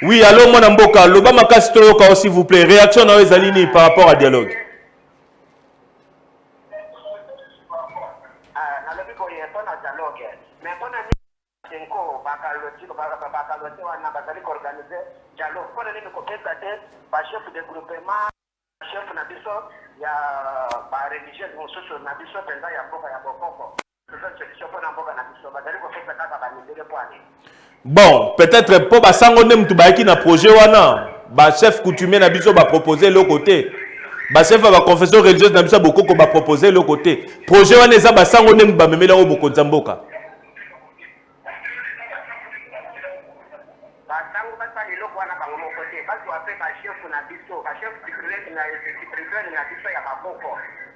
Oui, allô mon mboka, loba makasi toyoka s'il vous plaît. Réaction na ezalini par rapport à dialogue. Bon, peut-être pour basango nem tu baiki na projet wana, ba chef coutumier na biso ba proposer le côté. Ba chef ba confession religieuse na biso boko ko ba proposer le côté. Projet wana eza basango nem ba memela o boko nzamboka.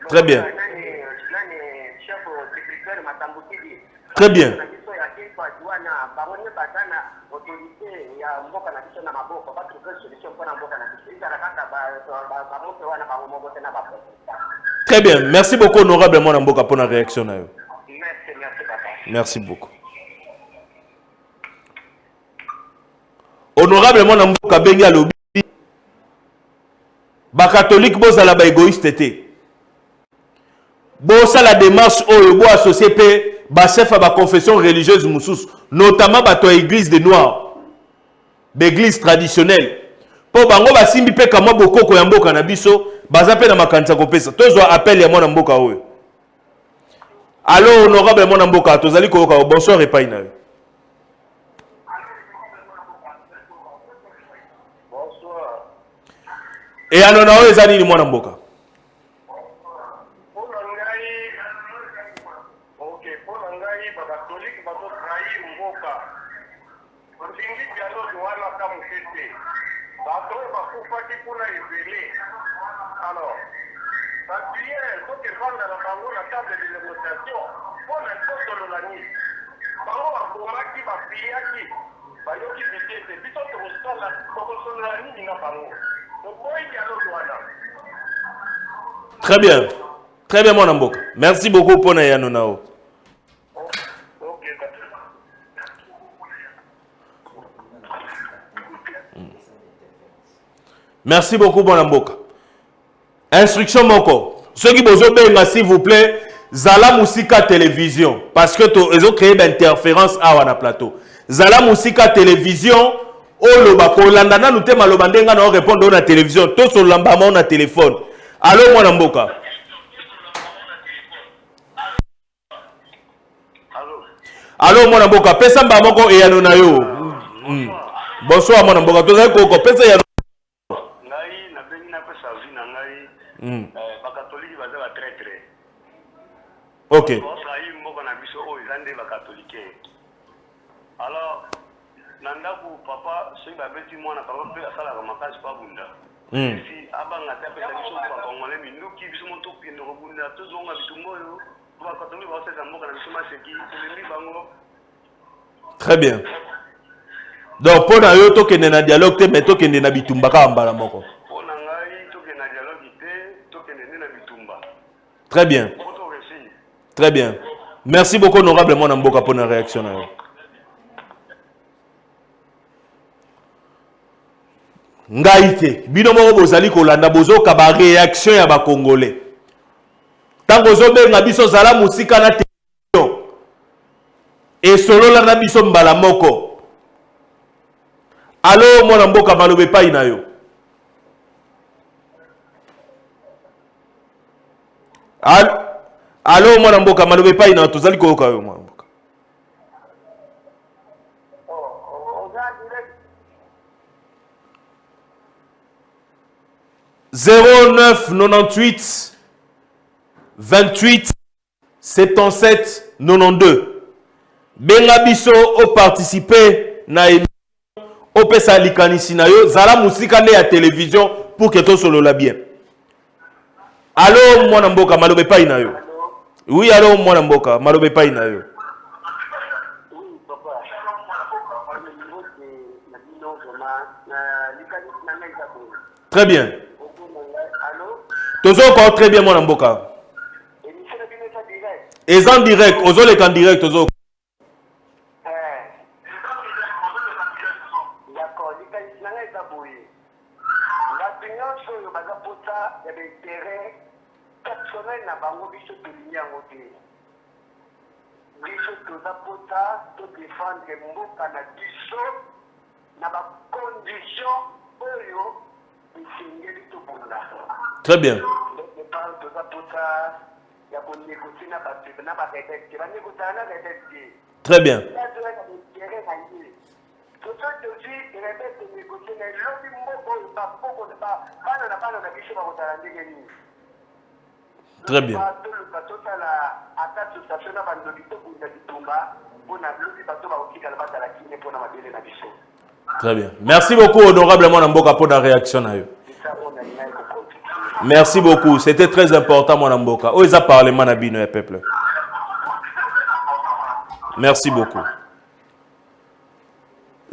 Très bien. Très bien. Très bien. Merci beaucoup, honorable Monamboka, pour la réaction. Merci beaucoup. Honorable Monamboka, Benga Lobi, ba catholique, bosa la ba égoïste été. Bosa la démarche au bo associé pe ba chef à ba confession religieuse moussous, notamment ba to église des noirs, d'église traditionnelle. Po bango ba simbi pe kama bokoko ya mboka na biso, baza pe na makanisa kopesa. Tozwa appel ya mwana mboka oyo. Allô honorable mwana mboka, tozali koyoka bonsoir et pas ina. Bonsoir. Et anona oyo ezali ni mwana mboka. Très bien. Très bien, mon Amboka. Merci beaucoup pour Nayanonao. Merci beaucoup, mon Amboka. Instruction Moko. Ceux qui besoin benga, s'il vous plaît, Zala Musika Télévision. Parce que ils ont créé une interférence à la plateau. Zala Musika Télévision. Oh, le bako, landana, nous te malobandenga, nous répondons à la télévision. Tout sur l'ambama, on a téléphone. Allô, mon Amboka. Allô, mon Amboka. Pesa mbamoko et yanonayo. Bonsoir, mon Amboka. Tout ça, koko. Pesa yanonayo. Ok. Alors, nandaku papa, ceux qui avaient moi na papa peut asala comme makasi pas bunda. Si abanga tape ça biso ba kongole minduki biso moto kende ko bunda to zonga bitumbo yo. Ba katoli ba sesa mboka na biso maseki tolemi bango. Très bien. Donc pour na yo to kende na dialogue te mais to kende na bitumba ka mbala moko. Pour na ngai to kende na dialogue te to kende na bitumba. Très bien. Très bien. Merci beaucoup honorable mon Amboka pour la réaction. Ngaïté, bino moko bozali kolanda bozo ka ba réaction ya ba congolais. Tant bozo benga biso zala musika na télévision. Et solo la na biso mbala moko. Allô mon Amboka malobe pa ina yo. Allô mon Amboka malobe pa ina tozali koyoka yo mon Amboka. 09 98 28 77 92. Benga biso o participer na émission o pesa likanisi na yo zala musika ne ya télévision pour que to solo la bien. Allô mwana mboka malobe pa ina yo. Oui allô mwana mboka malobe pa ina yo. Très bien. Tozo encore très bien mon Amboka. Et en direct, ozo les en direct ozo. D'accord, les nanga ezaboye. Bato nyonso oyo baza pota ya baintérêt personnel na bango biso tolingi yango te. Biso toza pota to défendre mboka na biso na bacondition oyo esengeli tobunda. Très bien. Très bien. Très bien. Très bien. Merci beaucoup, honorablement Namboka, pour la réaction. Merci beaucoup. C'était très important, mon Amboka. Oh, ils ont parlé, Manabino et peuple. Merci beaucoup.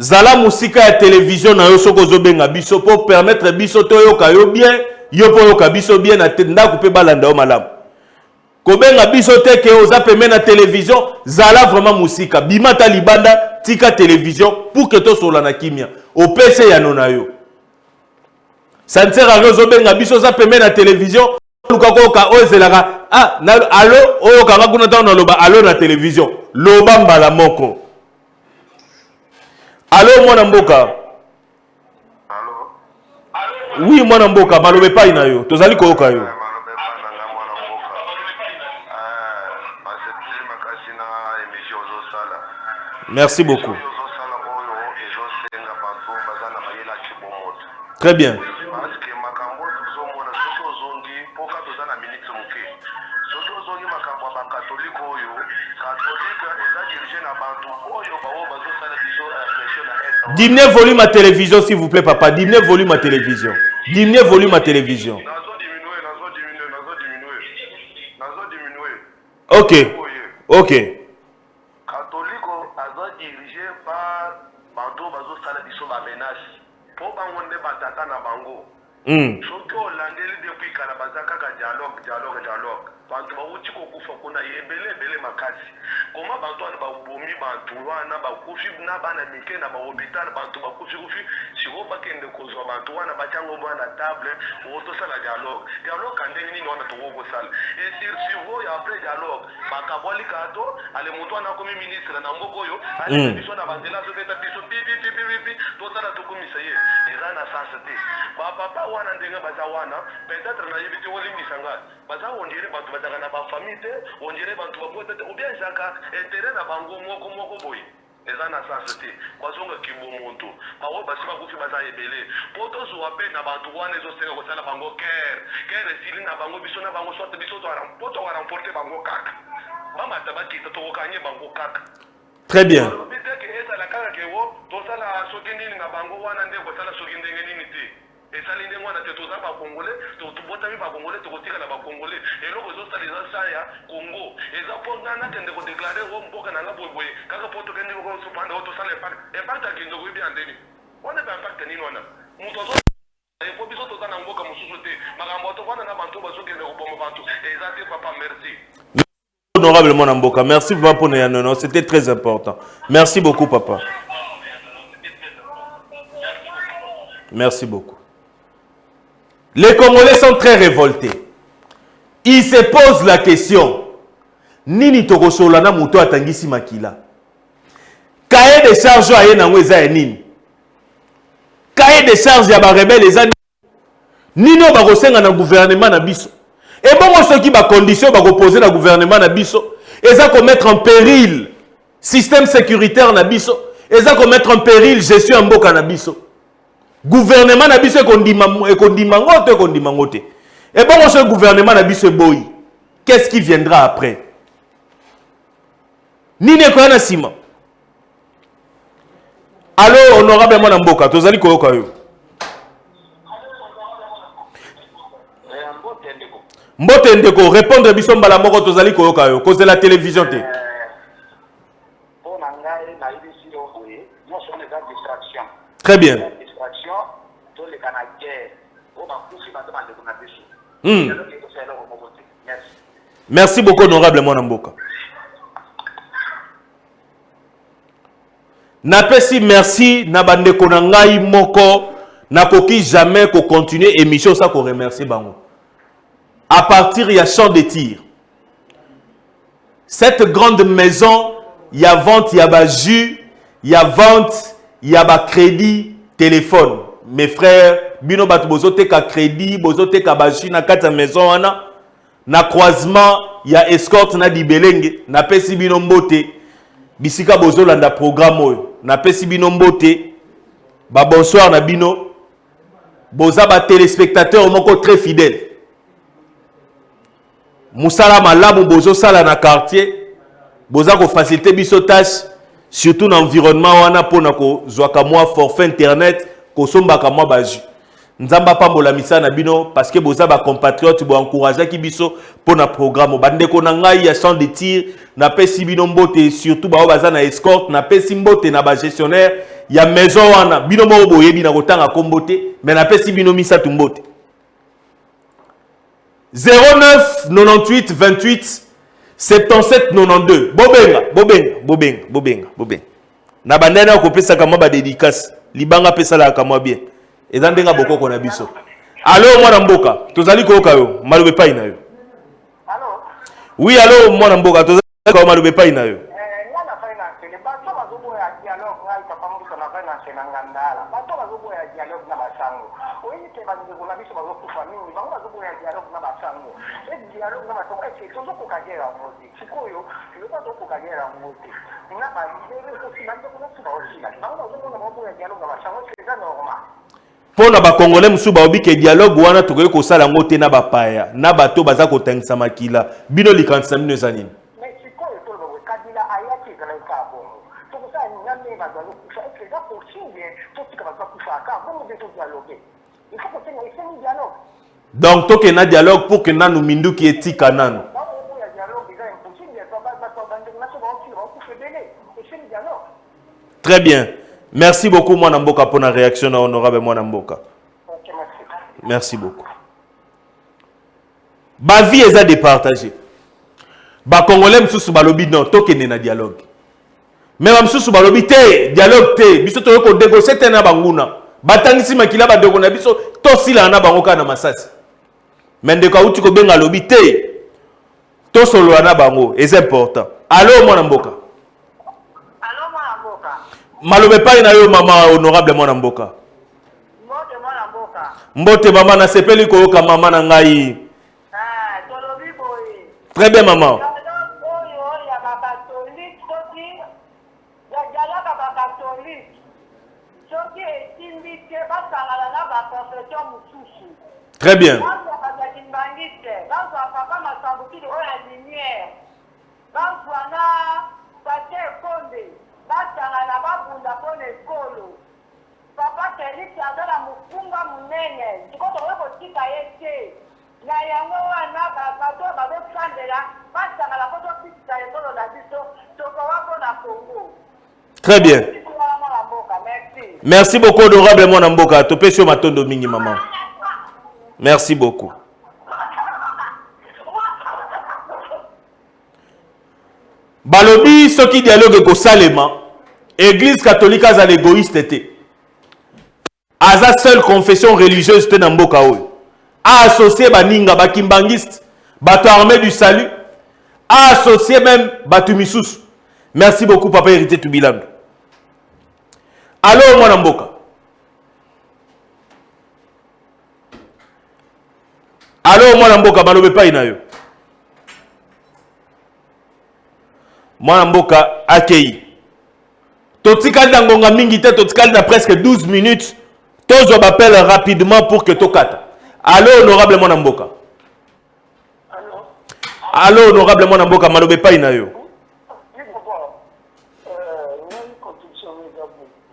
Zala musika ya télévision na yo soko zobenga biso pour permettre biso to yo kayo bien, yo po yo ka biso bien na tenda couper balanda o malam. Kobenga biso te ke oza peme na télévision, zala vraiment musika. Bimata libanda tika télévision pour que to sola na kimia. O PC ya nona yo. Ça ne sert à rien zobenga biso za peme na télévision. Lukako ka ozelaka ah na allo o ka ngakuna ta na loba allo na télévision. Loba mbala moko. Allô, mon Amboka. Allô? Oui, mon Amboka, malobe pa ina yo. Tozali koyoka yo. Merci beaucoup. Très bien. Diminuez volume à télévision, s'il vous plaît, papa. Diminuez volume à télévision. Diminuez volume à télévision. Ok. Ok. ba menace po bango nde batata na bango soki olandeli depuis kala baza kaka dialogue bantu bauti kokufa kuna ebele makasi koma bantu wana babomi bantu wana bakufi na bana mike na bahopital bantu bakufi siko bakende kozwa bantu wana batiango na table otosala dialogue kandenge nini wana tokokosala et survivant ya après dialogue bakabwali kato ale moto wana komi ministre na mboka oyo ale biso na banzela zobeta biso pipi totala tokomisa ye eza na sens te bapapa wana ndenge baza wana peut-être na yebi te olimbisa nga baza ondire bantu bazaka na bafamille te ondire bantu babote te ou bien ezaka intérêt na bango moko boye eza na sens te bazonga kibomonto bawo basi bakufi baza ebele po tozwa mpe na bantu wana ezosenga kosala bango kere esili na bango biso na bango sote biso po tokaremporte bango kaka bamata bakita tokokanye bango kaka. Très bien. Biteke ezala kaka kewo tosala soki nini na bango wana nde kosala soki ndenge nini te esali ndenge wana te toza bakongole tobotami bakongole tokotikala bakongole eloko ezosala eza sa ya Congo eza mpo nga nakende kodeklare o mboka na nga boyeboye kaka mpo tokende kosopanda o tosala impact akende koyebi ya ndeni wana pe impact nini wana moto po biso toza na mboka mosusu te makambo tokwana na bantu bazokende koboma bantu eza te papa merci. Honorable Monamboka, merci pour non, c'était très important. Merci beaucoup, papa. Merci beaucoup. Les Congolais sont très révoltés. Ils se posent la question. Nini tokosolana muto atangisi makila. Cahier de charge aye nango eza nini. Cahier de charge ya ba rebelle eza nini bakosenga na gouvernement na biso. Et bon, ceux qui ba condition ba poser na gouvernement na biso, et ça qu'on mettre en péril système sécuritaire na biso, et ça qu'on mettre en péril gestion en mboka na biso. Gouvernement na biso kondimangote. Et bon, ce gouvernement na biso boy. Qu'est-ce qui viendra après? Nini ko na sima. Allô, honorable Monamboka, tozali koyoka yo. Mbote ndeko répondre biso mbala moko tozali koyoka yo cause de la télévision te. Très bien. Merci beaucoup honorable Monamboka. Napesi merci na bandeko na ngai moko nakoki jamais ko continuer émission ça ko remercier bango. À partir il y a champ de tir. Cette grande maison, il y a vente, il y a bas jus, il y a vente, il y a bas crédit, téléphone. Mes frères, bino bat bozote ka crédit, bozote ka bas jus na kata maison ana. Na croisement, il y a escorte na di belenge, na pesi bino mbote. Bisika bozolanda programme oyo. Na pesi bino mbote. Ba bonsoir na bino. Boza ba téléspectateurs moko très fidèles. Moussala malamu bozo sala na quartier boza ko faciliter biso tâche surtout dans l'environnement wana pona ko zwaka moi forfait internet ko sombaka moi baju nzamba pambola misana bino parce que boza ba compatriotes bo encourager ki biso pona programme bande ko na ngai ya champ de tir na pesi bino mbote surtout ba baza na escorte na pesi mbote na ba gestionnaire ya maison wana bino mo boyebi na kotanga kombote mais na pesi bino misatu mbote 09 98 28 77 92 bobenga na bandana ko pesa kama ba dédicace libanga pesa la kama bien eza ndenga bokoko na biso. Allô mwana mboka tozali koyoka yo malobe pai na yo. Allô oui allô mwana mboka tozali koyoka malobe pai na yo. Nyana finance le bato bazobo ya dialogue ngai papa mbuso na finance na ngandala bato bazobo ya dialogue na basango oyi te bango na biso bazokufa mingi bango bazobo ya dialogue na basango e dialogue na basango e tozo kokagera moti sikoyo le bato kokagera moti na ba libere ko sinande ko tsuba osila bango bazobo na bazobo ya dialogue na basango c'est normal. Pona ba congolais musu ba obi ke dialogue wana tokoki ko sala ngote na ba paya na bato baza ko tangisa makila bino likanisa bino zanini. Donc toke na dialogue pour que nanu mindu ki etika nanu. Très bien. Merci beaucoup, Mwanamboka, pour la réaction honorable Mwanamboka. Merci beaucoup. Ma vie est à départager. Ba Congolais msusu balobi non, tokende na dialogue. Même msusu balobi te, dialogue te, biso to ko négocier te na banguna. Batangisi makila ba doko na biso to sila na bango kana masasi. Mende ka uti ko benga lobi te. To solo na bango, c'est important. Allô Mwanamboka. Allô Mwanamboka. Malobe pa na yo mama honorable Mwanamboka. Mbote Mwanamboka. Mbote mama na sepeli ko yoka mama na ngai. Ah, tolobi boye. Très bien maman. Très bien. Papa Félix azala mufunga munene tikoto kotika yete na yango wana bato bazofandela basangala kozofikisa ekolo na biso tokowako na Congo. Très bien. Merci beaucoup, honorable Mwanamboka. Topesio matondo mingi, maman. Merci beaucoup. Balobi, ce qui dialogue ko salema, Église catholique a l'égoïste été. Aza seule confession religieuse te namboka oyo. A associé baninga bakimbangiste, bato armée du salut, a associé même batu misusu. Merci beaucoup, papa hérité Tubilando. Allô, Mwanamboka. Allô, Mwanamboka, malobe pa inayo. Mwanamboka, akei. Totikali na ngonga mingi te, totikali na presque 12 minutes. Tozo m'appelle rapidement pour que tokata. Allô, honorable Mwanamboka. Allô, honorable Mwanamboka, malobe pa inayo.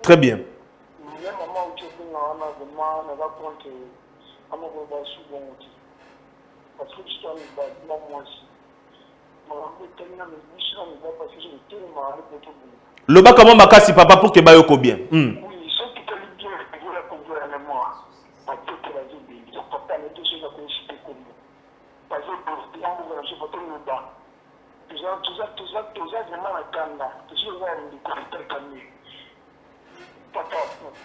Très bien. Le bas comment makasi papa pour que bayoko bien. Papa,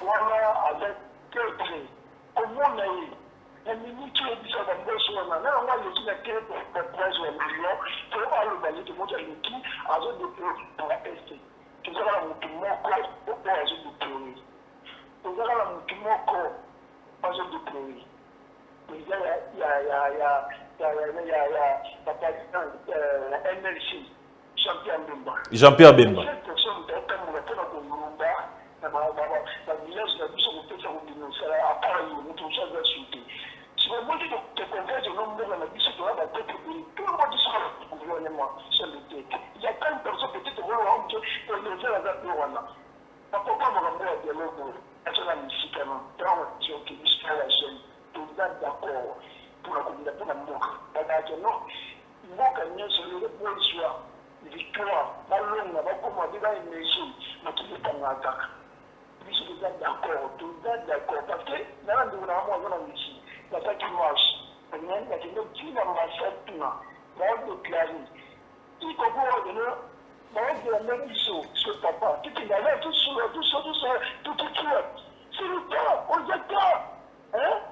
voilà avec quel prix, comment on a eu, la minute qui est déjà dans le boss, on a eu la quête pour le presse ou un million, pour aller au balai de monter avec qui, à zone de pour la peste. Tu verras la mouton corps, pour la zone de pleurer. Tu verras la mouton corps, à zone de pleurer. Il y a MLC, Jean-Pierre Bemba. Jean-Pierre Bemba. La village n'a plus son petit à part si vous voulez te convaincre de nombre de la vie, c'est de la tête de tout le monde sera au gouvernement sur le tête. Il y a plein de personnes peut-être qui vont lever la date de Rwanda. Pourquoi on va voir des logos sur la musique, dans la qui jusqu'à la chaîne, tout le monde d'accord pour la communauté de la mort. Non, il faut qu'on ait sur le bon soir, victoire, la longue, la commande, la énergie, mais qui est en attaque. Puis je suis d'accord, tout le monde d'accord, parce que dans la gouvernement, on a ici. La qui marche, il y a une ambassade qui m'a déclaré. Il faut voir de la même mission, ce papa, tout est là, tout ça, c'est le cas, on est là.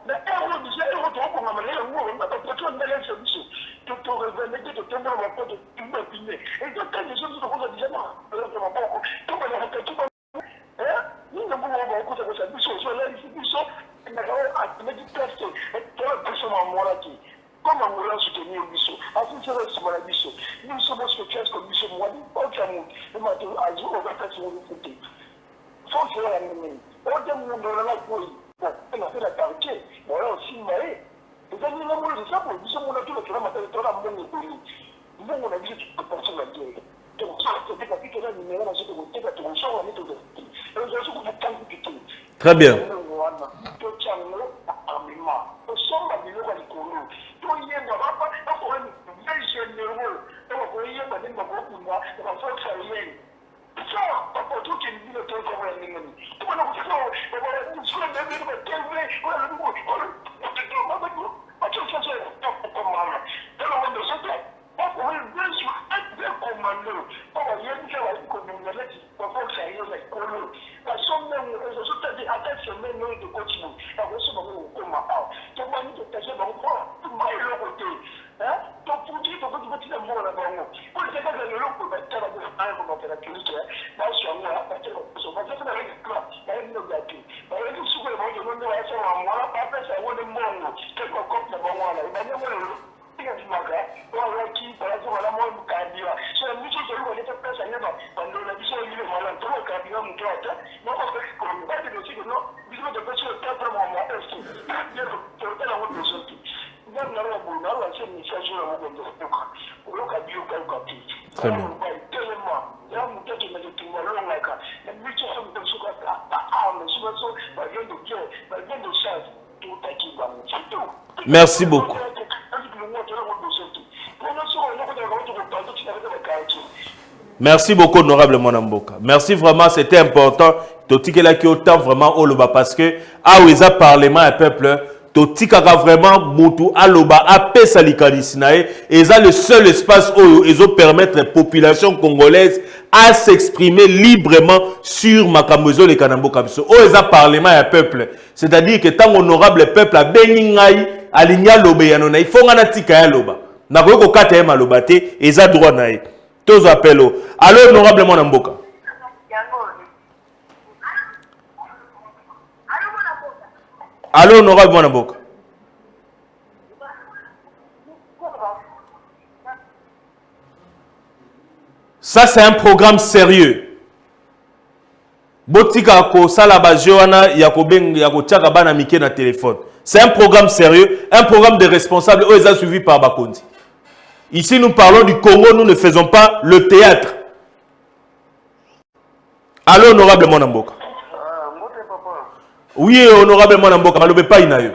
Mais héros, déjà, héros, on va aller au monde, on va pas prendre la solution. Tout au réveil, tout au temps, on va pas de tout m'opiner. Et donc, quand les gens se reposent déjà, on va pas, tout va leur répéter, nous n'avons pas beaucoup de choses, nous là, ici, nous sommes. Comme on l'a soutenu au Bissau, à ce que c'est la Bissau, nous sommes spécialistes comme Bissau, moi, au Cameroun, le matin, à jour, on va faire sur le côté. Faut faire la même. On dit, on a la couille. Bon, on a fait la quartier, on a aussi marré. Les amis, nous avons dit ça pour Bissau, on a tout le temps, on a mon pays. Nous, on a dit que personne n'a dit. Donc, ça, c'est pas que là, nous avons dit que nous avons dit que nous avons dit que très bien. Très bien. Merci beaucoup. Merci beaucoup, honorable Mwanamboka. Merci vraiment, c'était important. Totika la qui autant vraiment au loba parce que ah oui, ça parlement un peuple. Totika vraiment mutu aloba apé salikadisinae et ça le seul espace où ils ont permettre la population congolaise à s'exprimer librement sur Makamozo le Kanamboka biso. Oh ça parlement un peuple. C'est-à-dire que tant honorable peuple a beningai alinya lobe yanona il faut ngana tika ya loba. Na ko kata ya maloba te et ça droit nae. Tous appels. Allô, honorable Mwanamboka. Allô, honorable Mwanamboka. Ça, c'est un programme sérieux. Botika ko salaba joana yakobeng yakotiaka bana mike na téléphone. C'est un programme sérieux, un programme de responsables où ils ont suivi par Bakondi. Ici, nous parlons du Congo, nous ne faisons pas le théâtre. Allô, honorable Mwanamboka. Oui, honorable Mwanamboka, malobe pas inayo.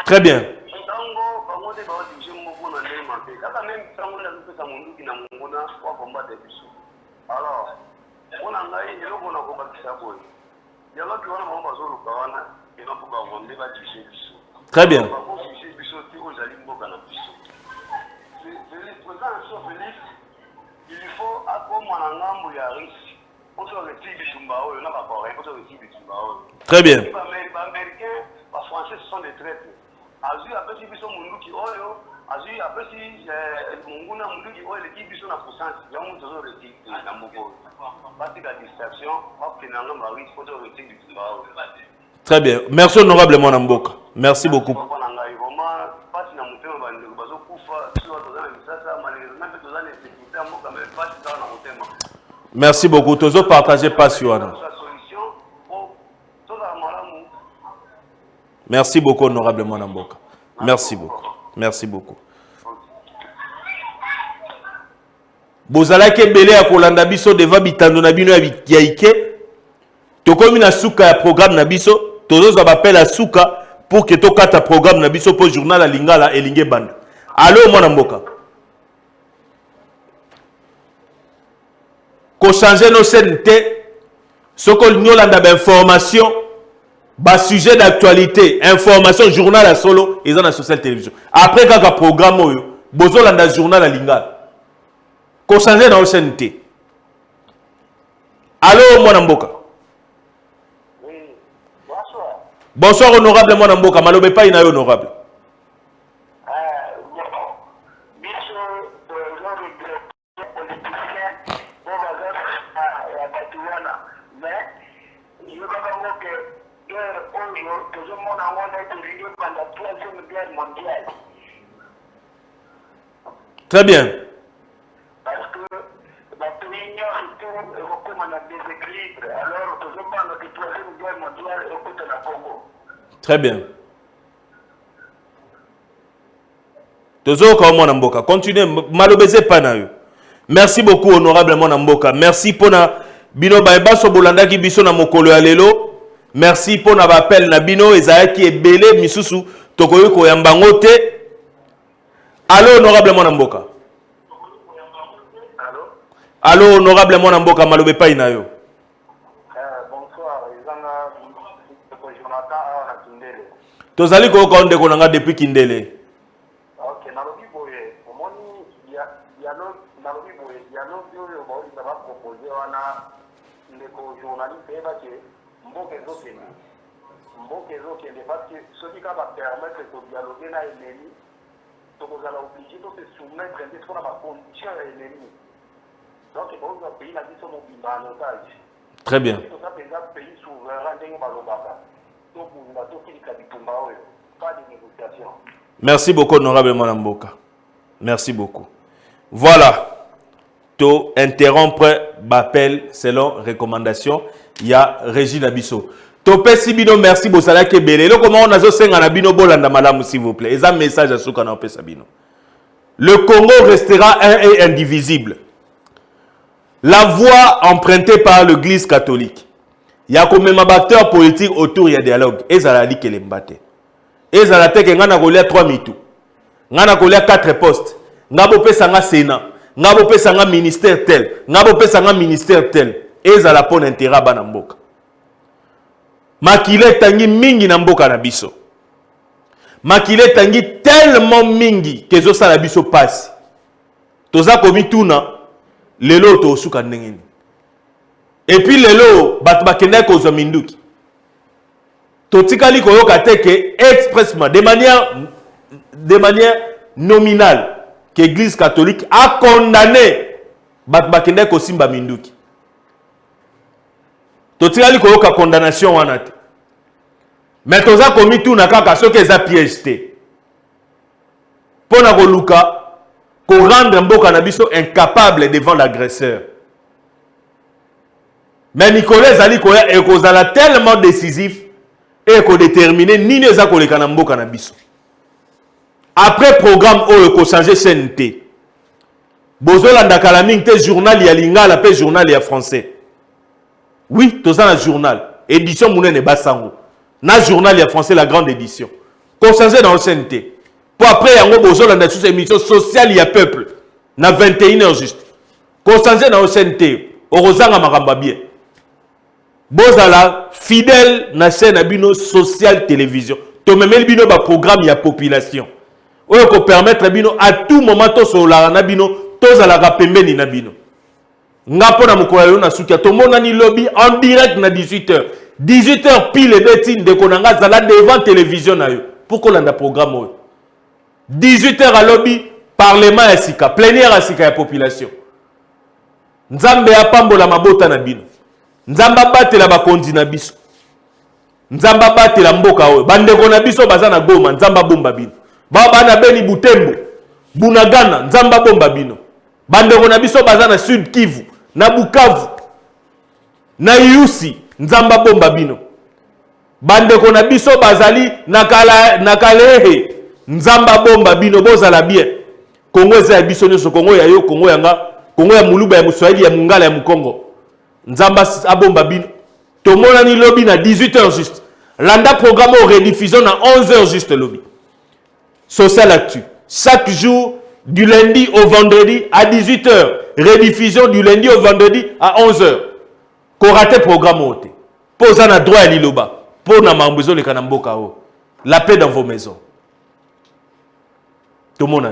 Très bien. Très bien. Il faut très bien. Les Américains, les Français sont des traîtres. Azui après si biso munduki oyo, azui après si munguna munduki oyo les biso na puissance, ya mu tozo reti na moko. Parce que la distraction, hop finalement ba oui faut reti du Kimbao. Très bien. Merci honorable Mwanamboka. Merci beaucoup. Merci beaucoup. Tozo partager passion. Merci beaucoup, honorable Mwanamboka. Merci beaucoup. Merci beaucoup. Bozalaki belé à Kolanda biso devant bitando na bino ya ike. Tokomi na suka ya programme na biso. Tozo za appel à suka pour que to kata programme na biso pour journal à Lingala et Lingé Band. Allô Mwanamboka. Ko changer nos CNT. Soko nyolanda ba information. Bas sujet d'actualité, information, journal à solo, ils ont la social télévision. Après, quand le programme, bozo landa journal à Lingala. Qu'on change dans l'OCNT. Allô, Mwanamboka. Oui, bonsoir. Bonsoir, honorable Mwanamboka. Malobe pas inayo honorable. Très bien. Parce que la réunion recommande un déséquilibre. Alors, tout le monde a la Troisième Guerre mondiale au côté de la Congo. Très bien. Tozo ka Mwanamboka. Continuez. Malobeze pas na yo. Merci beaucoup, honorable Mwanamboka. Merci pour na bino baeba so bolanda ki biso na mokolo ya lelo. Merci pour na appel na bino ezaya ki ebele misusu tokoyo ko yambango te. Allô, honorable Mwanamboka. Allô, honorable Mwanamboka, Malobe pa inayo. Bonsoir, Jonathan à Kindele. Tozali ko konde konanga depuis Kindele. Ok, nalobi boye, omoni nalobi boye, dialogue oyo ba oli ba proposer wana ndeko journaliste eba ke mboke ezokende parce que soki ka ba permettre ko dialoguer na ennemi tokozala obligé de se soumettre à des conditions à l'ennemi. Donc, il faut que le pays n'a dit son mobile en otage. Très bien. Si on a un pays souverain, pas de négociation. Merci beaucoup, honorable Mwanamboka. Merci beaucoup. Voilà. To interrompre l'appel selon recommandation. Il y a Régine Abisso. Topé Sibino, merci Bosala Kebele. Comment on a zo senga na bino bolanda malamu s'il vous plaît. Et un message à ceux qui ont Sabino. Le Congo restera un et indivisible. La voie empruntée par l'Église catholique. Il y a comme même un acteur politique autour il y a dialogue. Et ça a dit qu'elle est battue. Et ça a dit qu'il y a 3 mitou. Il y a 4 postes. Il y a un Sénat. Il y a un ministère tel. Il y a un ministère tel. Et ça a un intérêt à Banamboka. Makile tangi mingi na mboka na biso. Makile tangi tellement mingi que zo sala biso passe. Toza komi tuna lelo to suka ndengeni. Et puis lelo bat bakenda ko zo minduki. Totikali koyoka teke expressement de manière nominale que l'Église catholique a condamné bat bakenda ko simba minduki. Totikali koyoka condamnation wana te. Mais toza komi tout na kaka soki eza piège te. Pona ko luka ko rendre mboka na biso incapable devant l'agresseur. Mais Nicolas Zali koya e kozala tellement décisif et ko déterminer nini eza koleka na mboka na biso. Après programme oyo ko changer chaîne te. Bozolanda kala mingi te journal ya lingala pe journal ya français. Oui, tout ça dans le journal. Édition Mounene Bassango. Dans le journal, il y a français, la grande édition. Qu'on change dans l'ancienneté. Pour après, il y a un besoin dans une émission sociale, il y a peuple. Dans 21h juste. Qu'on change dans l'ancienneté. Au Rosanga Maramba bien. Bozala, fidèle, na chaîne abino social télévision. To même bino ba programme, il y a population. Ou qu'on permettre bino à tout moment, to sola nabino, to zala rapembe ni nabino. Ngapo na mukolo na sukia to monani lobby en direct na 18h. 18h pile betine de konanga zala devant télévision na yo. Pourquoi landa programme 18h à lobby parlement ya sika, plénière ya sika ya population. Nzambe ya pambola mabota na bino. Nzamba batela bakondi na biso. Nzamba batela mboka oyo. Bandeko na biso baza na Goma, nzamba bomba bino. Baba na Beni Butembo, Bunagana, nzamba bomba bino. Bandeko na biso baza na Sud Kivu, na Bukavu, na Yusi, nzamba bomba bino. Bandeko na biso bazali na Kalehe, nzamba bomba bino bozala bien. Kongo eza ya biso nyonso, Kongo ya yo, Kongo yanga, Kongo ya muluba ya Muswahili ya Mungala ya Mukongo. Nzamba abomba bino. Tomona ni lobby na 18h juste. Landa programme au rediffusion na 11h juste lobby. Social Actu. Chaque jour du lundi au vendredi à 18h. Rediffusion du lundi au vendredi à 11h. Qu'on rate programme ôté. Posant à droit à l'iloba. Pour na mambezo le kanamboka o. La paix dans vos maisons. Tout le monde a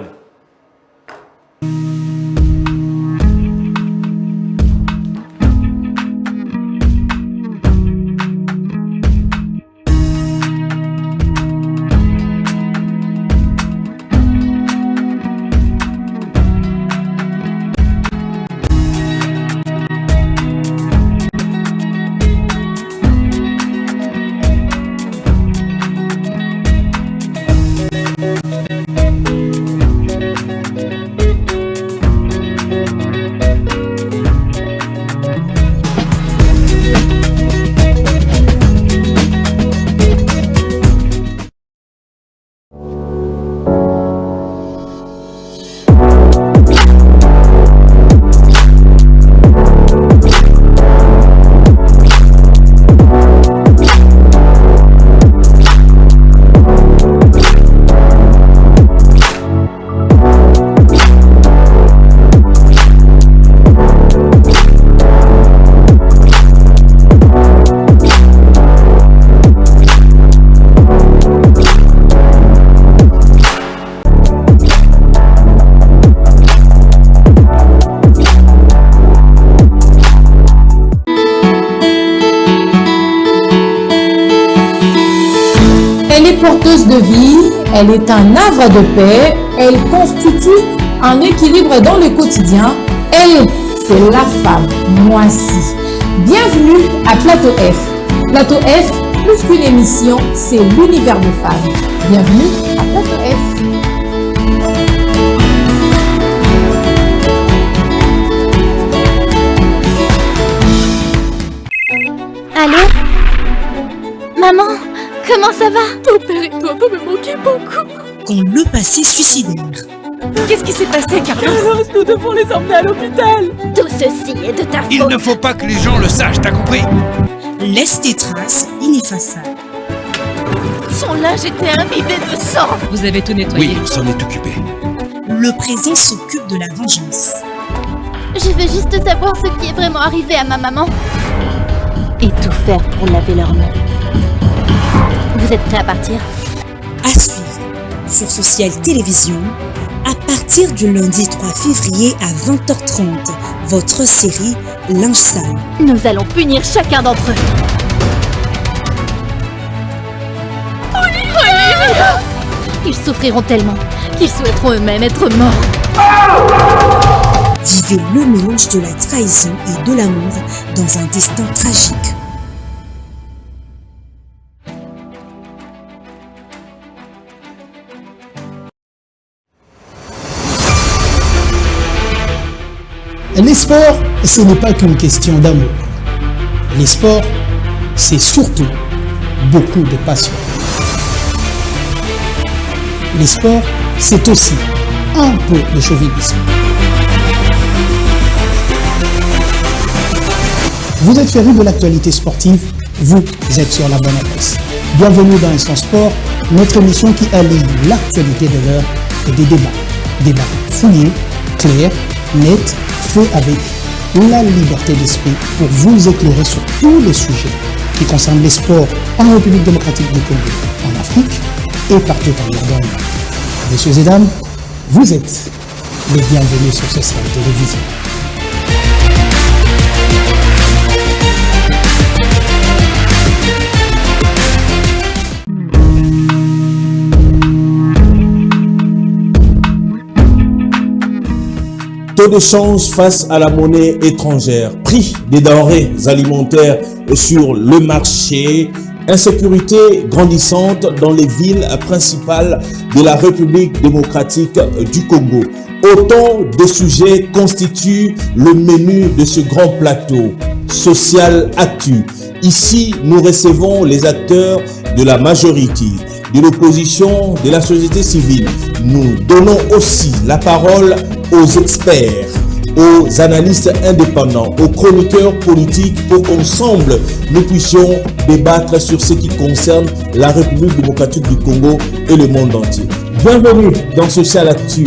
est porteuse de vie, elle est un havre de paix, elle constitue un équilibre dans le quotidien. Elle, c'est la femme moisie. Bienvenue à Plateau F. Plateau F, plus qu'une émission, c'est l'univers des femmes. Bienvenue à Plateau F. Allô? Maman, comment ça va? Ton père et toi, vous me manquez beaucoup. Quand le passé suicidaire. Qu'est-ce qui s'est passé, Carlos? Carlos, nous devons les emmener à l'hôpital. Tout ceci est de ta faute. Il ne faut pas que les gens le sachent, t'as compris? Laisse tes traces ineffaçables. Son linge était imbibé de sang. Vous avez tout nettoyé? Oui, on s'en est occupé. Le présent s'occupe de la vengeance. Je veux juste savoir ce qui est vraiment arrivé à ma maman. Et tout faire pour laver leurs mains. Vous êtes prêts à partir? À suivre sur Social Télévision à partir du lundi 3 février à 20h30. Votre série Linge sale. Nous allons punir chacun d'entre eux. Olivia! Ils souffriront tellement qu'ils souhaiteront eux-mêmes être morts. Vivez le mélange de la trahison et de l'amour dans un destin tragique. Les sports, ce n'est pas qu'une question d'amour. Les sports, c'est surtout beaucoup de passion. Les sports, c'est aussi un peu de chauvinisme. Vous êtes féru de l'actualité sportive, vous êtes sur la bonne adresse. Bienvenue dans Instant Sport, notre émission qui allie l'actualité de l'heure et des débats. Débats fouillés, clairs, nets, faits avec la liberté d'esprit pour vous éclairer sur tous les sujets qui concernent les sports en République démocratique du Congo, en Afrique et partout ailleurs dans le monde. Messieurs et dames, vous êtes les bienvenus sur ce salon de télévision. Taux de change face à la monnaie étrangère, prix des denrées alimentaires sur le marché, insécurité grandissante dans les villes principales de la République démocratique du Congo. Autant de sujets constituent le menu de ce grand plateau Social Actu. Ici, nous recevons les acteurs de la majorité, de l'opposition, de la société civile. Nous donnons aussi la parole aux experts, aux analystes indépendants, aux chroniqueurs politiques pour qu'ensemble nous puissions débattre sur ce qui concerne la République démocratique du Congo et le monde entier. Bienvenue dans Social Actu,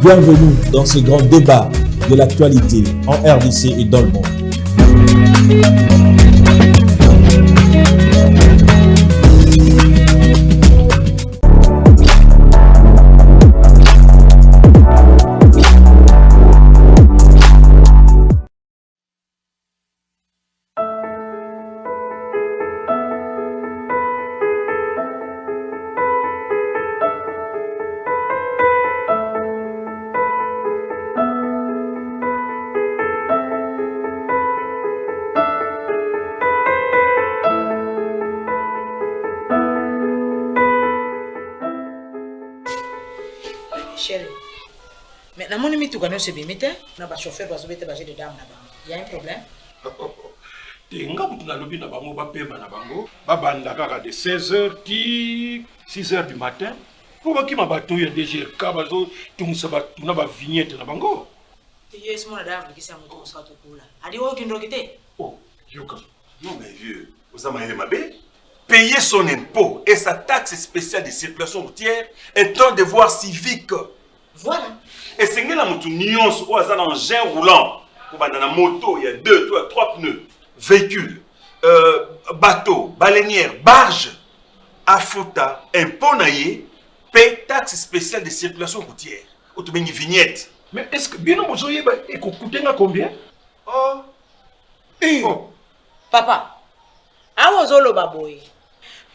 bienvenue dans ce grand débat de l'actualité en RDC et dans le monde. Chérie, maintenant mon ami tout connaît ce bimite, na ba chauffeur doit se mettre de dame là-bas. Il y a un problème? Tenga butu na lobi na bango ba pema na bango, ba banda kaka de 16h ti 6h du matin. Pour ba ki ma bateau ya DGK bazo tungsa ba tuna ba vignette na bango. Yes mon dame qui ça mon ça tout là. Adi wo kindo kite? Oh, yoka. Non mais vieux, vous avez mabé. Payer son impôt et sa taxe spéciale de circulation routière est un devoir civique. Voilà. Et c'est que la moto nyonso ou azana engin roulant pour bandana moto, il y a 2, 3 pneus, véhicules, bateau, baleinière, barge, afota, impôt naïe, paye taxe spéciale de circulation routière. Ou tu une vignette. Mais est-ce que bien on joye et qu'on coûte combien? Oh. Papa. Awozolo baboy.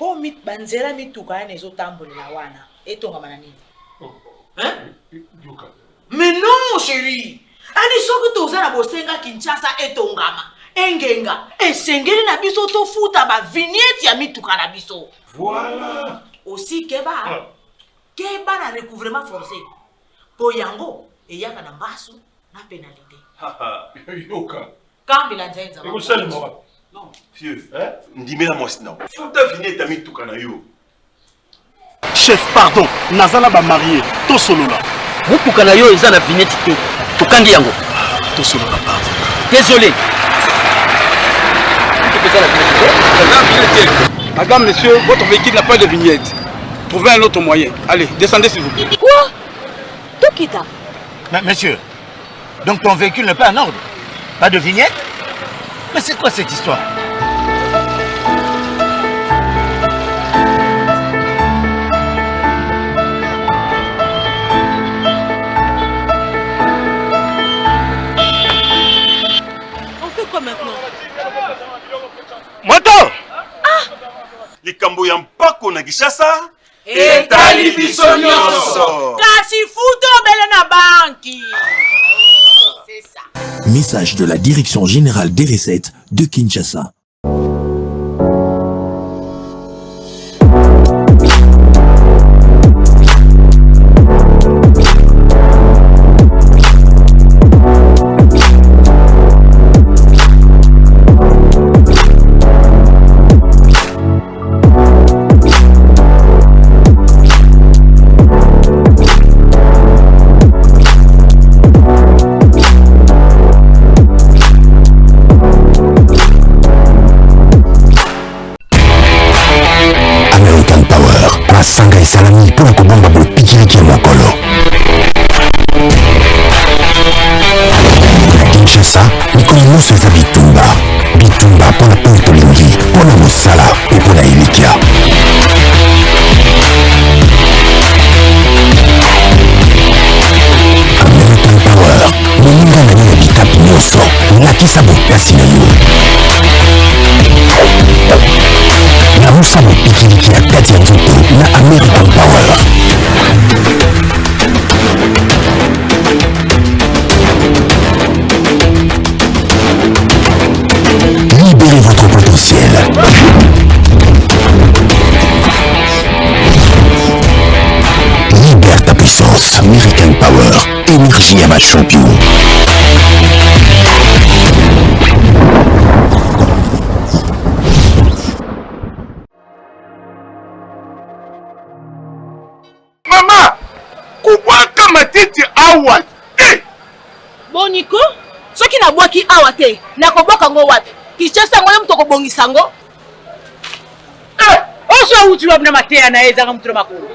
po banzela mituka ya ezotambolela wana etongama na nini? Mais non chérie, ani soki toza na bosenga Kinshasa etongama engenga esengeli na biso tofuta ba vignette ya mituka na biso. Voilà. Aussi keba na recouvrement forcé po yango eyaka na mbasu na pénalité. Yoka kambi la nzenza non vieux ndimela mwasi na futa vignette ya mituka na yo. Chef, pardon, nazala ba marié, to solola. Mupuka na yo eza na vignette te. Tokangi yango. To solola, pardon. Désolé. Madame, monsieur, votre véhicule n'a pas de vignette. Trouvez un autre moyen. Allez, descendez s'il vous plaît. Quoi? Tokita. Mais monsieur, donc ton véhicule n'est pas en ordre? Pas de vignette? Mais c'est quoi cette histoire? Maintenant. Moto! Likambo ya mpako na Kinshasa etali biso nyonso. Kasi futo bele na banki. C'est ça. Message de la Direction Générale des Recettes de Kinshasa. Sanga esalami mpona kobomba bopikiliki ya mokolo. Na Kinshasa, mikolo nyonso eza bitumba. Bitumba mpona oyo tolingi, mpona mosala mpe mpona elikya. American Power, moninga na yo ya bikapi nyonso, lakisa bopasi na yo. Nausa bopikiliki ya kati ya nzoto na American Power. Libérez votre potentiel. Libère ta puissance. American Power. Énergie à ma champion. Boniko, soki na boaki awa te, na koboka ngo wapi? Kinshasa ngo mto ko bongisa ngo. Oso uti wabna matea na ezanga mtu makuru.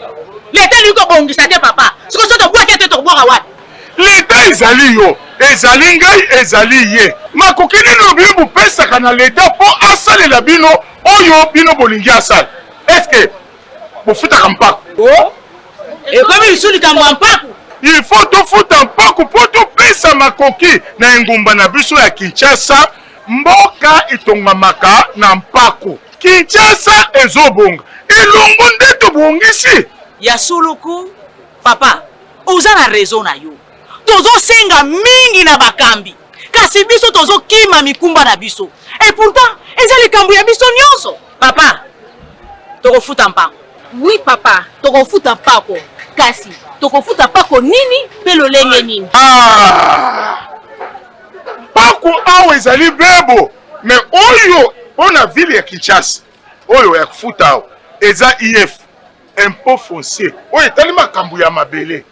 Leta liko bongisa te papa. Siko soto boaki te to boka wapi? Leta ezali yo, ezali ngai ezali ye. Makokini no bibu pesa kana leta po asale la bino oyo bino bolingi asale. Est-ce que bofuta kampako? Oh? Et comme il suli kampako? Il faut tout foutre en paku pour tout pesa makoki na ngumba na biso ya Kinshasa mboka itongamaka na mpaku. Kinshasa ezobonga elongo nde tobongisi ya suluku papa oza na raison na yo tozosenga mingi na bakambi kasi biso tozokima mikumba na biso et pourtant eza likambo ya biso nyonso papa tokofuta mpako. Oui papa tokofuta mpako kasi tokofuta pako nini pe lolenge nini? Pako awa ezali bebo mais oyo ona ville ya Kinshasa oyo ya kufuta awa eza IF impôt foncier oyo etali makambo ya mabele.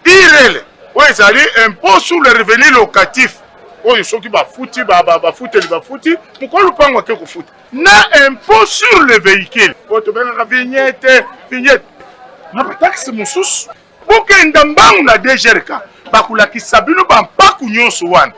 IRL oyo ezali impôt sur le revenu locatif oyo soki bafuti bafuti mokolo pango ake kofuta na impôt sur le véhicule oyo tobengaka vignette na bataxi mosusu bokenda mbangu na DGRK bakulakisa bino bampaku nyonso wana